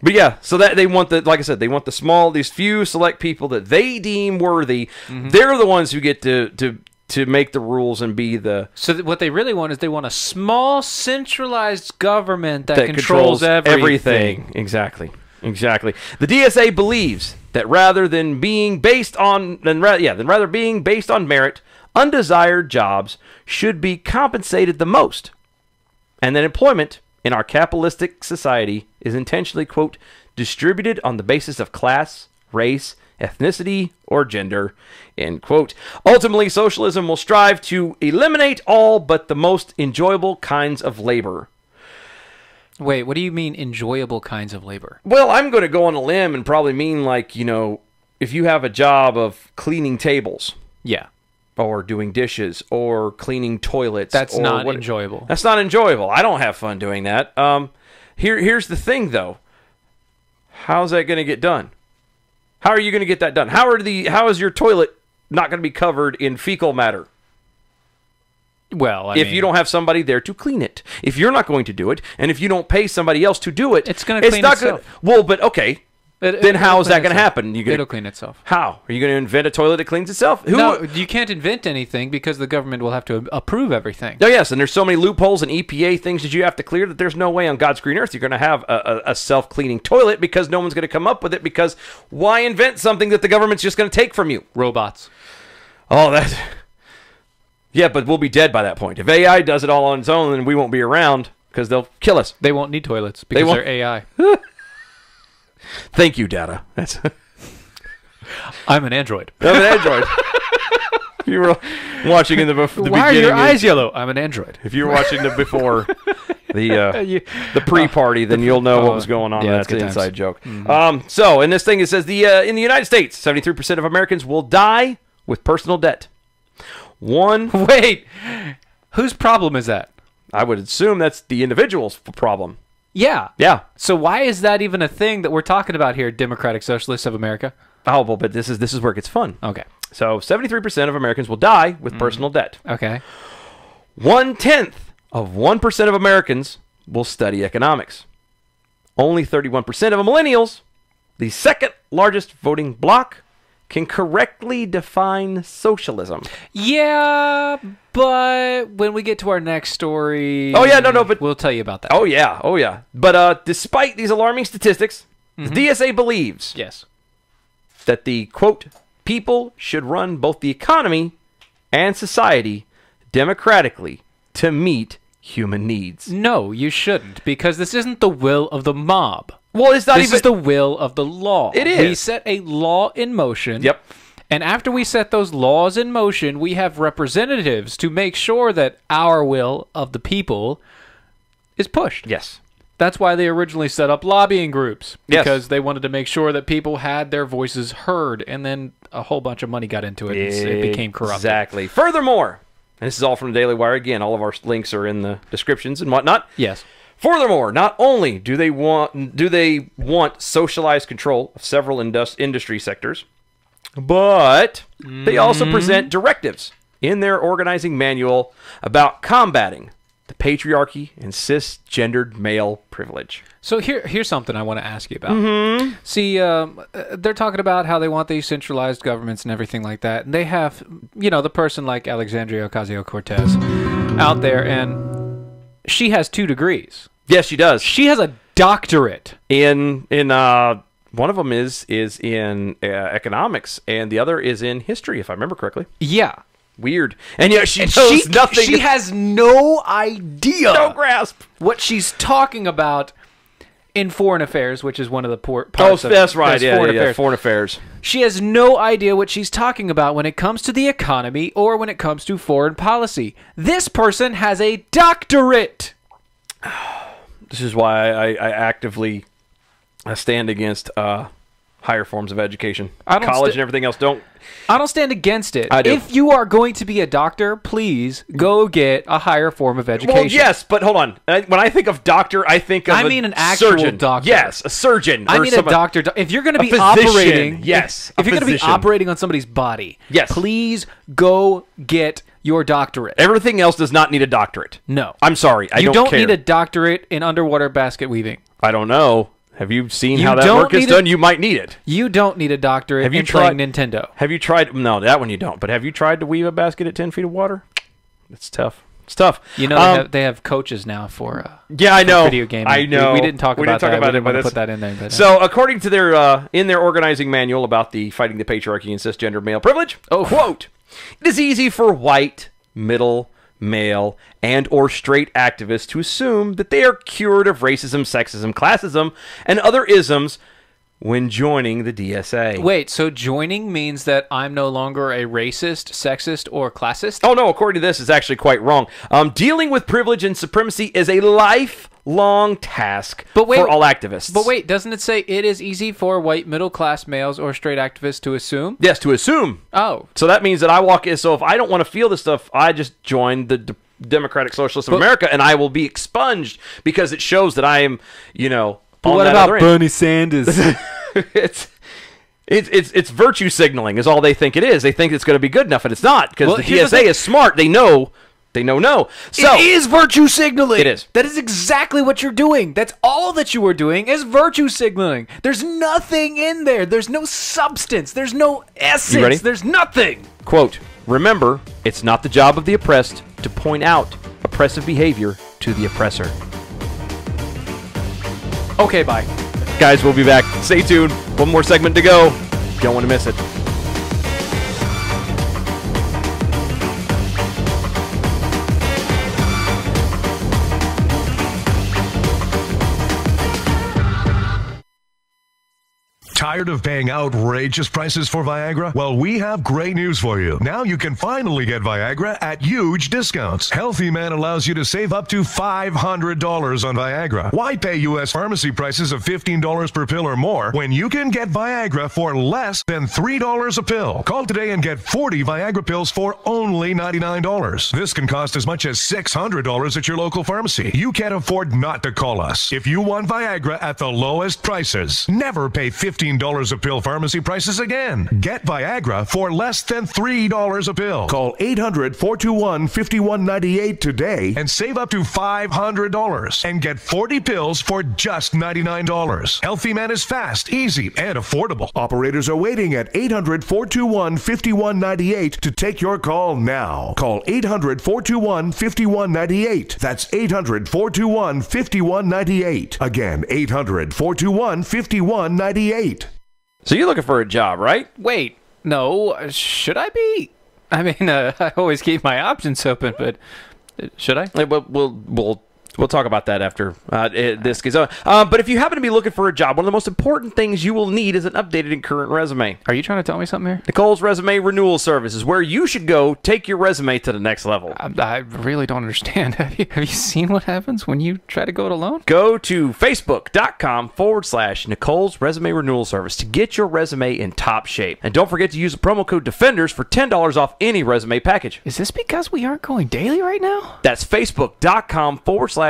But yeah, so that they want like I said, they want these few select people that they deem worthy. They're the ones who get to make the rules and be the. So what they really want is they want a small centralized government that controls everything. Exactly. The DSA believes that rather being based on merit, undesired jobs should be compensated the most, and that employment in our capitalistic society is intentionally, quote, distributed on the basis of class, race, ethnicity, or gender, end quote. Ultimately, socialism will strive to eliminate all but the most enjoyable kinds of labor. Wait, what do you mean enjoyable kinds of labor? Well, I'm going to go on a limb and probably mean like, if you have a job of cleaning tables. Yeah. Or doing dishes, or cleaning toilets. That's not enjoyable. That's not enjoyable. I don't have fun doing that. Here's the thing, though. How's that going to get done? How are you going to get that done? How is your toilet not going to be covered in fecal matter? Well, if you don't have somebody there to clean it, if you're not going to do it, and if you don't pay somebody else to do it, it's going to clean itself. Well, but okay. Then how is that going to happen? It'll clean itself. How? Are you going to invent a toilet that cleans itself? No, you can't invent anything because the government will have to approve everything. Oh, yes, and there's so many loopholes and EPA things that you have to clear that there's no way on God's green earth you're going to have a self-cleaning toilet because no one's going to come up with it because why invent something that the government's just going to take from you? Robots. Oh, that... Yeah, but we'll be dead by that point. If AI does it all on its own, then we won't be around because they'll kill us. They won't need toilets because they're AI. Thank you, Data. I'm an android. I'm an android. If you were watching in the beginning... Why are your eyes yellow? I'm an android. If you were watching the before... the pre-party, then you'll know what was going on. That's an inside joke. So, in this thing, it says, in the United States, 73% of Americans will die with personal debt. Wait, whose problem is that? I would assume that's the individual's problem. Yeah. Yeah. So why is that even a thing that we're talking about here, Democratic Socialists of America? Oh, well, but this is where it gets fun. Okay. So 73% of Americans will die with personal debt. Okay. 0.1% of Americans will study economics. Only 31% of millennials, the second largest voting bloc, can correctly define socialism. Yeah, but when we get to our next story... Oh, yeah, no, but... We'll tell you about that. Oh, yeah. But despite these alarming statistics, the DSA believes Yes. that the, quote, people should run both the economy and society democratically to meet human needs. No, you shouldn't, because this isn't the will of the mob. Well, it's not This even... is the will of the law. It is. We set a law in motion. Yep. And after we set those laws in motion, we have representatives to make sure that our will of the people is pushed. Yes. That's why they originally set up lobbying groups, Yes. because they wanted to make sure that people had their voices heard, and then a whole bunch of money got into it, and it became corrupt. Exactly. Furthermore, and this is all from the Daily Wire. Again, all of our links are in the descriptions and whatnot. Yes. Furthermore, not only do they want socialized control of several industry sectors, but they also present directives in their organizing manual about combating the patriarchy and cisgendered male privilege. So here's something I want to ask you about. See, they're talking about how they want these centralized governments and everything like that. And they have, the person like Alexandria Ocasio-Cortez out there, and she has 2 degrees. Yes, she does. She has a doctorate. In one of them is in economics, and the other is in history, if I remember correctly. Yeah. Weird. And yet she knows nothing. She has no idea. No grasp. What she's talking about in foreign affairs, which is one of the parts Oh, that's right. that's Yeah, foreign yeah, affairs. foreign affairs. She has no idea what she's talking about when it comes to the economy or when it comes to foreign policy. This person has a doctorate. This is why I actively stand against higher forms of education. College and everything else. I don't stand against it. I do. If you are going to be a doctor, please go get a higher form of education. Well, yes, but hold on. When I think of doctor, I think of an actual surgeon. doctor. Yes, a surgeon. I or mean a doctor. If you're going to be physician. operating, Yes, if a you're going to be physician. operating on somebody's body, Yes. please go get your doctorate. Everything else does not need a doctorate. No, I'm sorry. you don't care. need a doctorate in underwater basket weaving. I don't know. Have you seen You how that don't work is need done? You might need it. You don't need a doctorate Have you in tried playing Nintendo. Have you tried? No, that one you don't. But have you tried to weave a basket at 10 feet of water? It's tough. It's tough. They have coaches now for yeah, I know. video gaming. I know. We didn't talk about that. We didn't want to but put that in there. But, So, according to their in their organizing manual about the fighting the patriarchy and cisgender male privilege, quote, it is easy for white, middle, male, and or straight activists to assume that they are cured of racism, sexism, classism, and other isms when joining the DSA. wait, so joining means that I'm no longer a racist, sexist, or classist? Oh, no, according to this, it's actually quite wrong. Dealing with privilege and supremacy is a lifelong task for all activists. But wait, doesn't it say it is easy for white middle-class males or straight activists to assume? Yes, to assume. Oh. So that means that I walk in. So if I don't want to feel this stuff, I just join the Democratic Socialists of America, and I will be expunged because it shows that I am, But what about Bernie Sanders? It's virtue signaling is all they think it is. They think it's going to be good enough, and it's not because the here's the DSA thing. is smart. They know no. So it is virtue signaling. It is. That is exactly what you're doing. That's all that you are doing is virtue signaling. There's nothing in there. There's no substance. There's no essence. You ready? There's nothing. Quote, remember, it's not the job of the oppressed to point out oppressive behavior to the oppressor. Okay, bye. Guys, we'll be back. Stay tuned. One more segment to go. Don't want to miss it. Tired of paying outrageous prices for Viagra? Well, we have great news for you. Now you can finally get Viagra at huge discounts. Healthy Man allows you to save up to $500 on Viagra. Why pay U.S. pharmacy prices of $15 per pill or more when you can get Viagra for less than $3 a pill? Call today and get 40 Viagra pills for only $99. This can cost as much as $600 at your local pharmacy. You can't afford not to call us. If you want Viagra at the lowest prices, never pay $15 a pill pharmacy prices again. Get Viagra for less than $3 a pill. Call 800-421-5198 today and save up to $500 and get 40 pills for just $99. Healthy Man is fast, easy, and affordable. Operators are waiting at 800-421-5198 to take your call now. Call 800-421-5198. That's 800-421-5198. Again, 800-421-5198. So you're looking for a job, right? Wait, no, should I be? I mean, I always keep my options open, but should I? We'll talk about that after this goes on. But if you happen to be looking for a job, one of the most important things you will need is an updated and current resume. Are you trying to tell me something here? Nicole's Resume Renewal Service is where you should go take your resume to the next level. I really don't understand. Have you seen what happens when you try to go it alone? Go to facebook.com/Nicole's Resume Renewal Service to get your resume in top shape. And don't forget to use the promo code Defenders for $10 off any resume package. Is this because we aren't going daily right now? That's facebook.com/Nicole's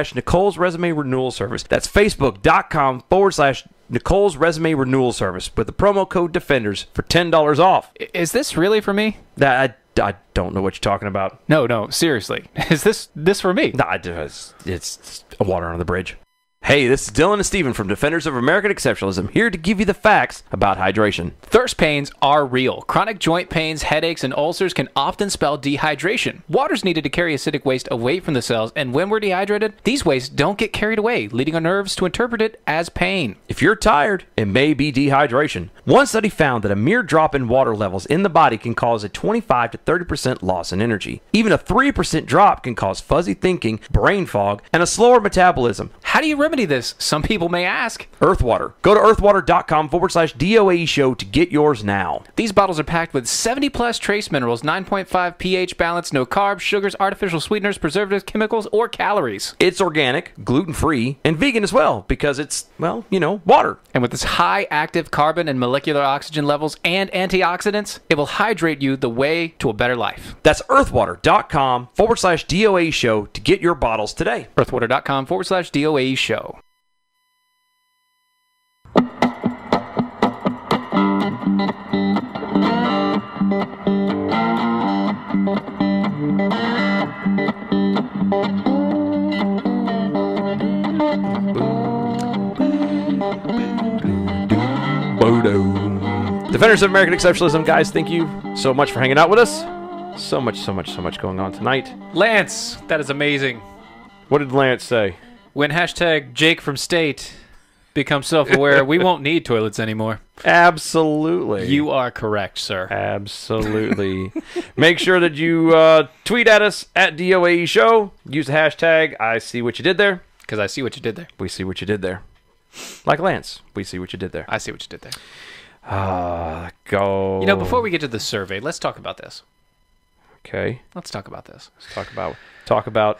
Resume Renewal Service. That's facebook.com/Nicole's Resume Renewal Service with the promo code Defenders for $10 off. Is this really for me? I don't know what you're talking about. No, seriously. Is this for me? Nah, it's a water on the bridge. Hey, this is Dylan and Steven from Defenders of American Exceptionalism, here to give you the facts about hydration. Thirst pains are real. Chronic joint pains, headaches, and ulcers can often spell dehydration. Water's needed to carry acidic waste away from the cells, and when we're dehydrated, these wastes don't get carried away, leading our nerves to interpret it as pain. If you're tired, it may be dehydration. One study found that a mere drop in water levels in the body can cause a 25 to 30% loss in energy. Even a 3% drop can cause fuzzy thinking, brain fog, and a slower metabolism. How do you remedy this? Some people may ask. Earthwater. Go to earthwater.com/DOAE show to get yours now. These bottles are packed with 70 plus trace minerals, 9.5 pH balance, no carbs, sugars, artificial sweeteners, preservatives, chemicals, or calories. It's organic, gluten-free, and vegan as well because it's, well, water. And with its high active carbon and molecular oxygen levels and antioxidants, it will hydrate you the way to a better life. That's earthwater.com/DOAE show to get your bottles today. earthwater.com/DOAE show. Defenders of American Exceptionalism, guys, thank you so much for hanging out with us. So much going on tonight. Lance, that is amazing. What did Lance say? When hashtag Jake from State becomes self-aware, we won't need toilets anymore. Absolutely. You are correct, sir. Absolutely. Make sure that you tweet at us at DOAE Show. Use the hashtag I see what you did there. Because I see what you did there. We see what you did there. Like Lance, we see what you did there. I see what you did there. Go. Before we get to the survey, let's talk about this. Okay. Let's talk about this. Let's talk about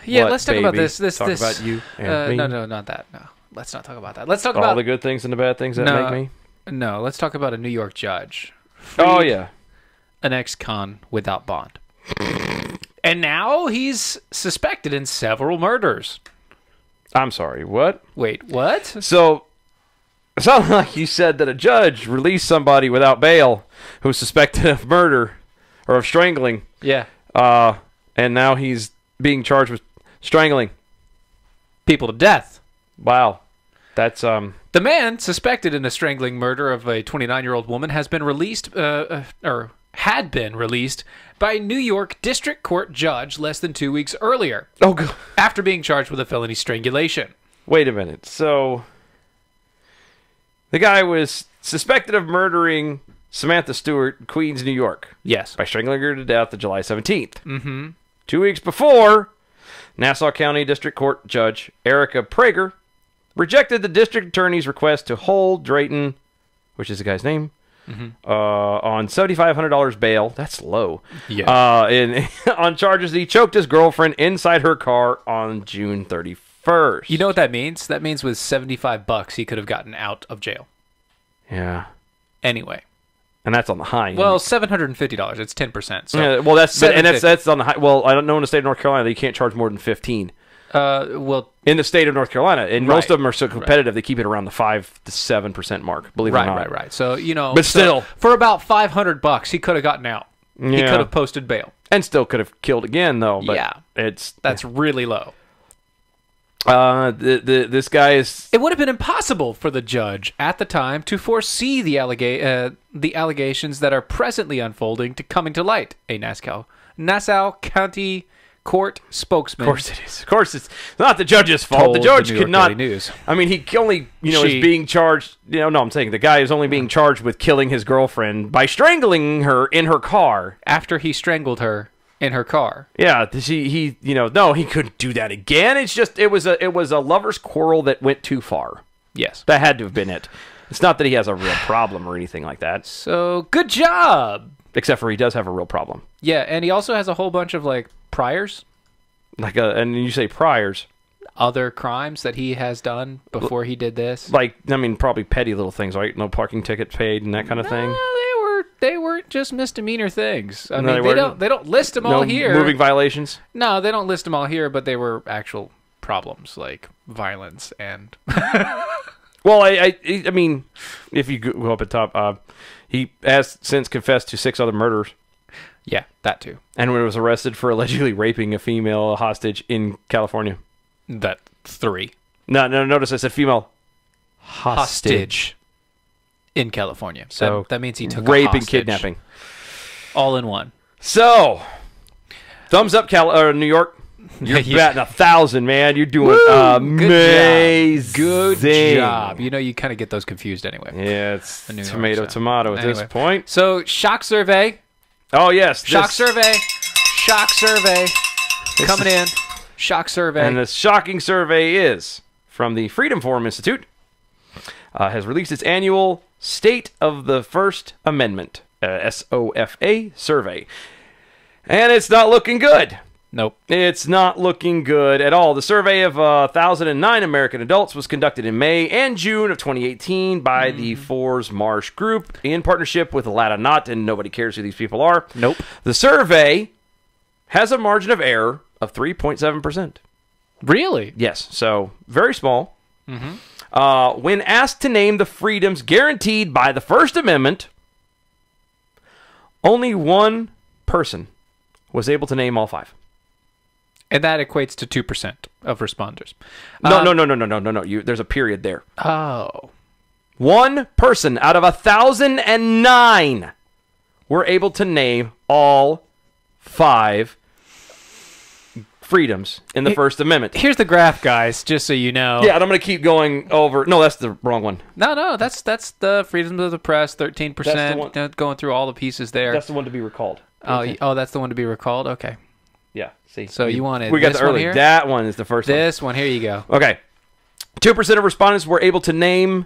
yeah, what, let's talk baby? about this. Talk about you and me. No, not that. No. Let's not talk about that. Let's talk all about the good things and the bad things that make me. No, let's talk about a New York judge. Oh yeah. An ex-con without bond. And now he's suspected in several murders. I'm sorry, what? Wait, what? So, it sounded like you said that a judge released somebody without bail who's suspected of murder or of strangling. Yeah. And now he's being charged with strangling people to death. Wow. That's The man suspected in a strangling murder of a 29-year-old woman has been released or had been released by a New York District Court judge less than 2 weeks earlier. Oh, God. After being charged with a felony strangulation. Wait a minute. So, the guy was suspected of murdering Samantha Stewart, Queens, New York. Yes. By strangling her to death on July 17th. Mm-hmm. 2 weeks before, Nassau County District Court Judge Erica Prager rejected the district attorney's request to hold Drayton which is the guy's name, on $7,500 bail. That's low. Yeah. On charges that he choked his girlfriend inside her car on June 31st. You know what that means? That means with $75 he could have gotten out of jail. Yeah. Anyway. And that's on the high end. Well, $750. It's 10%. So yeah, well, that's on the high. Well, I don't know in the state of North Carolina that you can't charge more than 15. Well, in the state of North Carolina, and right, most of them are so competitive they keep it around the 5 to 7% mark. Believe it or not. Right. So but still, for about $500, he could have gotten out. Yeah. He could have posted bail, and still could have killed again, though. But yeah, that's really low. This guy is. It would have been impossible for the judge at the time to foresee the allegations that are presently unfolding to coming to light. A Nassau County Court spokesman. Of course it is. Of course it's not the judge's fault. Told The judge the New could York not. Daily News. I mean, he only is being charged. No, I'm saying the guy is only being charged with killing his girlfriend by strangling her in her car after he strangled her in her car. Yeah, he couldn't do that again. It's just it was a lover's quarrel that went too far. Yes, that had to have been it. It's not that he has a real problem or anything like that. So good job. Except for he does have a real problem. Yeah, and he also has a whole bunch of priors. And you say priors. Other crimes that he has done before he did this. Probably petty little things, right? No parking tickets paid and that kind of thing. They weren't just misdemeanor things. I mean, they don't list them all here. Moving violations? No, they don't list them all here, but they were actual problems like violence and. Well, I mean, if you go up at top, he has since confessed to 6 other murders. Yeah, that too. And when he was arrested for allegedly raping a female hostage in California. That 3. No, notice I said female hostage. In California. So that means he took rape a hostage. And kidnapping. All in one. So, thumbs up, New York. You're batting 1,000, man. You're doing amazing. Good job. You kind of get those confused anyway. Yeah, it's tomato at this point. So, shock survey. Oh, yes. Shock survey. Coming in. Shock survey. And the shocking survey is from the Freedom Forum Institute. Has released its annual State of the First Amendment, SOFA survey. And it's not looking good. Nope. It's not looking good at all. The survey of 1,009 American adults was conducted in May and June of 2018 by the Fours Marsh Group in partnership with Latta Not, and nobody cares who these people are. Nope. The survey has a margin of error of 3.7%. Really? Yes. So, very small. Mm-hmm. When asked to name the freedoms guaranteed by the First Amendment, only one person was able to name all 5. And that equates to 2% of responders. No. There's a period there. Oh. One person out of 1,009 were able to name all 5 freedoms in the First Amendment. Here's the graph, guys, just so you know. Yeah, and I'm going to keep going over. No, that's the wrong one. No, that's the freedoms of the press, 13%. Going through all the pieces there. That's the one to be recalled. Oh, that's the one to be recalled? Okay. Yeah, see. So you wanted we got this the early. one here? That one is the first one. This one, here you go. Okay. 2% of respondents were able to name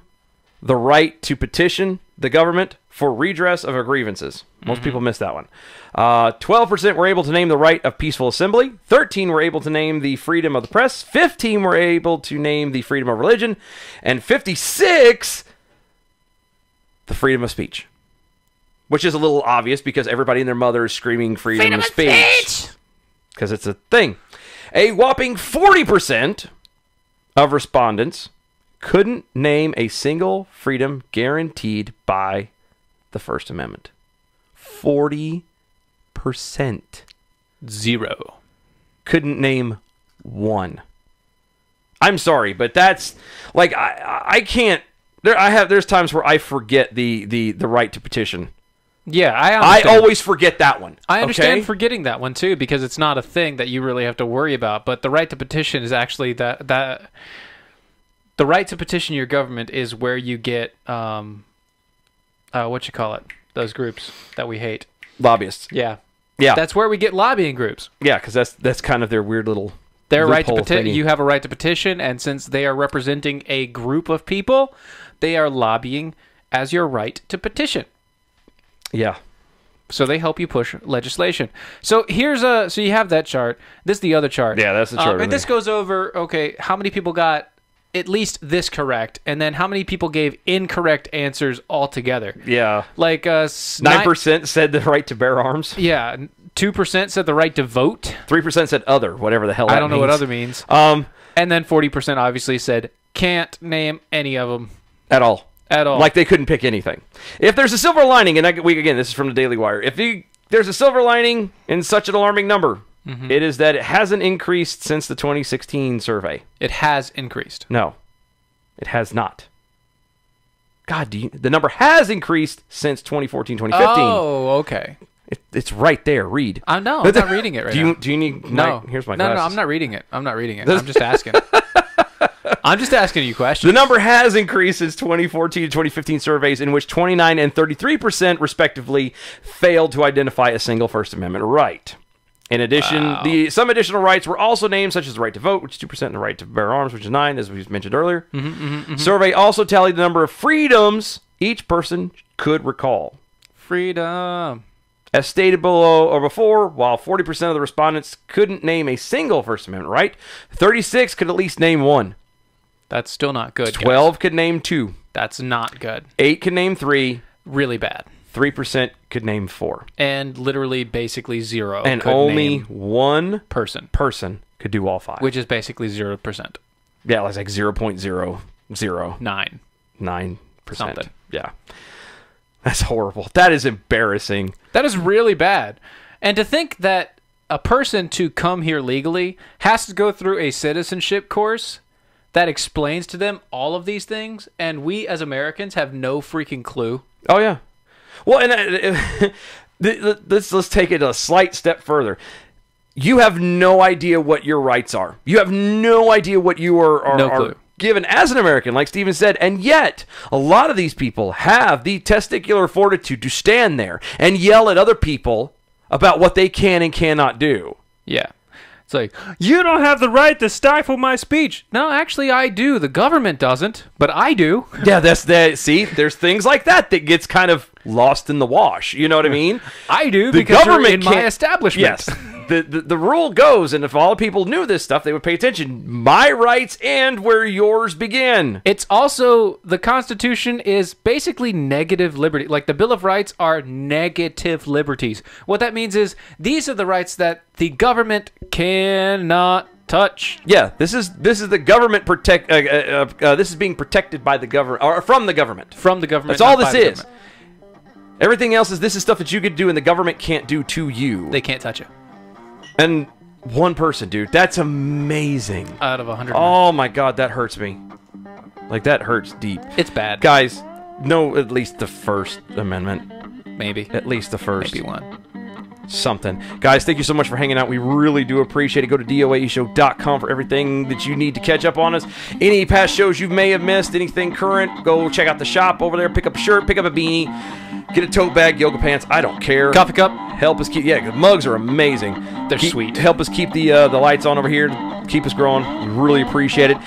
the right to petition the government for redress of grievances. Most people missed that one. 12% were able to name the right of peaceful assembly. 13 were able to name the freedom of the press. 15 were able to name the freedom of religion. And 56, the freedom of speech. Which is a little obvious because everybody and their mother is screaming freedom of speech. Because it's a thing. A whopping 40% of respondents couldn't name a single freedom guaranteed by the First Amendment. 40%. 0. Couldn't name one. I'm sorry, but that's like I can't. There's times where I forget the right to petition. Yeah, I understand. I always forget that one. I understand forgetting that one too because it's not a thing that you really have to worry about. But the right to petition is actually that the right to petition your government is where you get what you call it, those groups that we hate, lobbyists. Yeah. Yeah, that's where we get lobbying groups. Yeah, because that's kind of their weird little. Their right to petition. You have a right to petition, and since they are representing a group of people, they are lobbying as your right to petition. Yeah. So they help you push legislation. So so you have that chart. This is the other chart. Yeah, that's the chart. And this goes over, okay, how many people got at least this correct, and then how many people gave incorrect answers altogether. Yeah. Like 9% said the right to bear arms. Yeah. 2% said the right to vote. 3% said other, whatever the hell that means. I don't know what other means. And then 40% obviously said can't name any of them. At all. At all. Like they couldn't pick anything. If there's a silver lining, and again, this is from the Daily Wire, if there's a silver lining in such an alarming number, it is that it hasn't increased since the 2016 survey. It has increased. No, it has not. God, the number has increased since 2014, 2015. Oh, okay. It's right there. Read. No, I'm not reading it right now. Do you need... No. Here's my glasses. No, I'm not reading it. I'm just asking. I'm just asking you questions. The number has increased since 2014 to 2015 surveys in which 29 and 33% respectively failed to identify a single First Amendment right. In addition, some additional rights were also named, such as the right to vote, which is 2%, and the right to bear arms, which is 9%, as we mentioned earlier. Survey also tallied the number of freedoms each person could recall. Freedom. As stated below or before, while 40% of the respondents couldn't name a single First Amendment right, 36 could at least name one. That's still not good. 12 could name 2. That's not good. 8 could name 3. Really bad. 3% could name 4. And literally basically 0. And could only name one person could do all 5. Which is basically 0%. Yeah, it's like 0.009%. 9. Something. Yeah. That's horrible. That is embarrassing. That is really bad. And to think that a person to come here legally has to go through a citizenship course that explains to them all of these things, and we as Americans have no freaking clue. Oh, yeah. Well, and let's take it a slight step further. You have no idea what your rights are. You have no idea what you are given as an American, like Steven said, and yet a lot of these people have the testicular fortitude to stand there and yell at other people about what they can and cannot do. Yeah. It's like, you don't have the right to stifle my speech. No, actually, I do. The government doesn't, but I do. Yeah, see, there's things like that gets kind of lost in the wash. You know what I mean? I do, because you're in my establishment. Yes. The rule goes, and if all people knew this stuff, they would pay attention. My rights end where yours begin. It's also, the Constitution is basically negative liberty. Like, the Bill of Rights are negative liberties. What that means is, these are the rights that the government cannot touch. Yeah, this is the government this is being protected by the government, or from the government. From the government. That's all this is. Everything else is, this is stuff that you could do and the government can't do to you. They can't touch it. And one person, dude, that's amazing. Out of 100. Oh my God, that hurts me. Like, that hurts deep. It's bad. Guys, know at least the First Amendment. Maybe. At least the first. Maybe one. Something. Guys, thank you so much for hanging out. We really do appreciate it. Go to doaeshow.com for everything that you need to catch up on us. Any past shows you may have missed, anything current, go check out the shop over there. Pick up a shirt, pick up a beanie, get a tote bag, yoga pants. I don't care. Coffee cup. Help us keep... Yeah, the mugs are amazing. They're sweet. Help us keep the lights on over here. Keep us growing. We really appreciate it.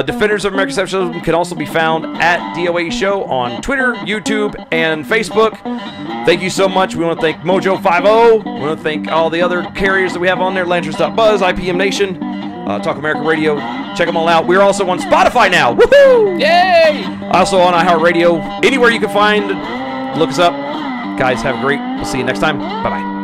Defenders of America Socialism can also be found at DOA Show on Twitter, YouTube, and Facebook. Thank you so much. We want to thank Mojo50. We want to thank all the other carriers that we have on there. Lanterns.Buzz, IPM Nation, Talk America Radio. Check them all out. We're also on Spotify now. Woohoo! Yay! Also on iHeartRadio. Anywhere you can find, look us up. Guys, have a great... We'll see you next time. Bye-bye.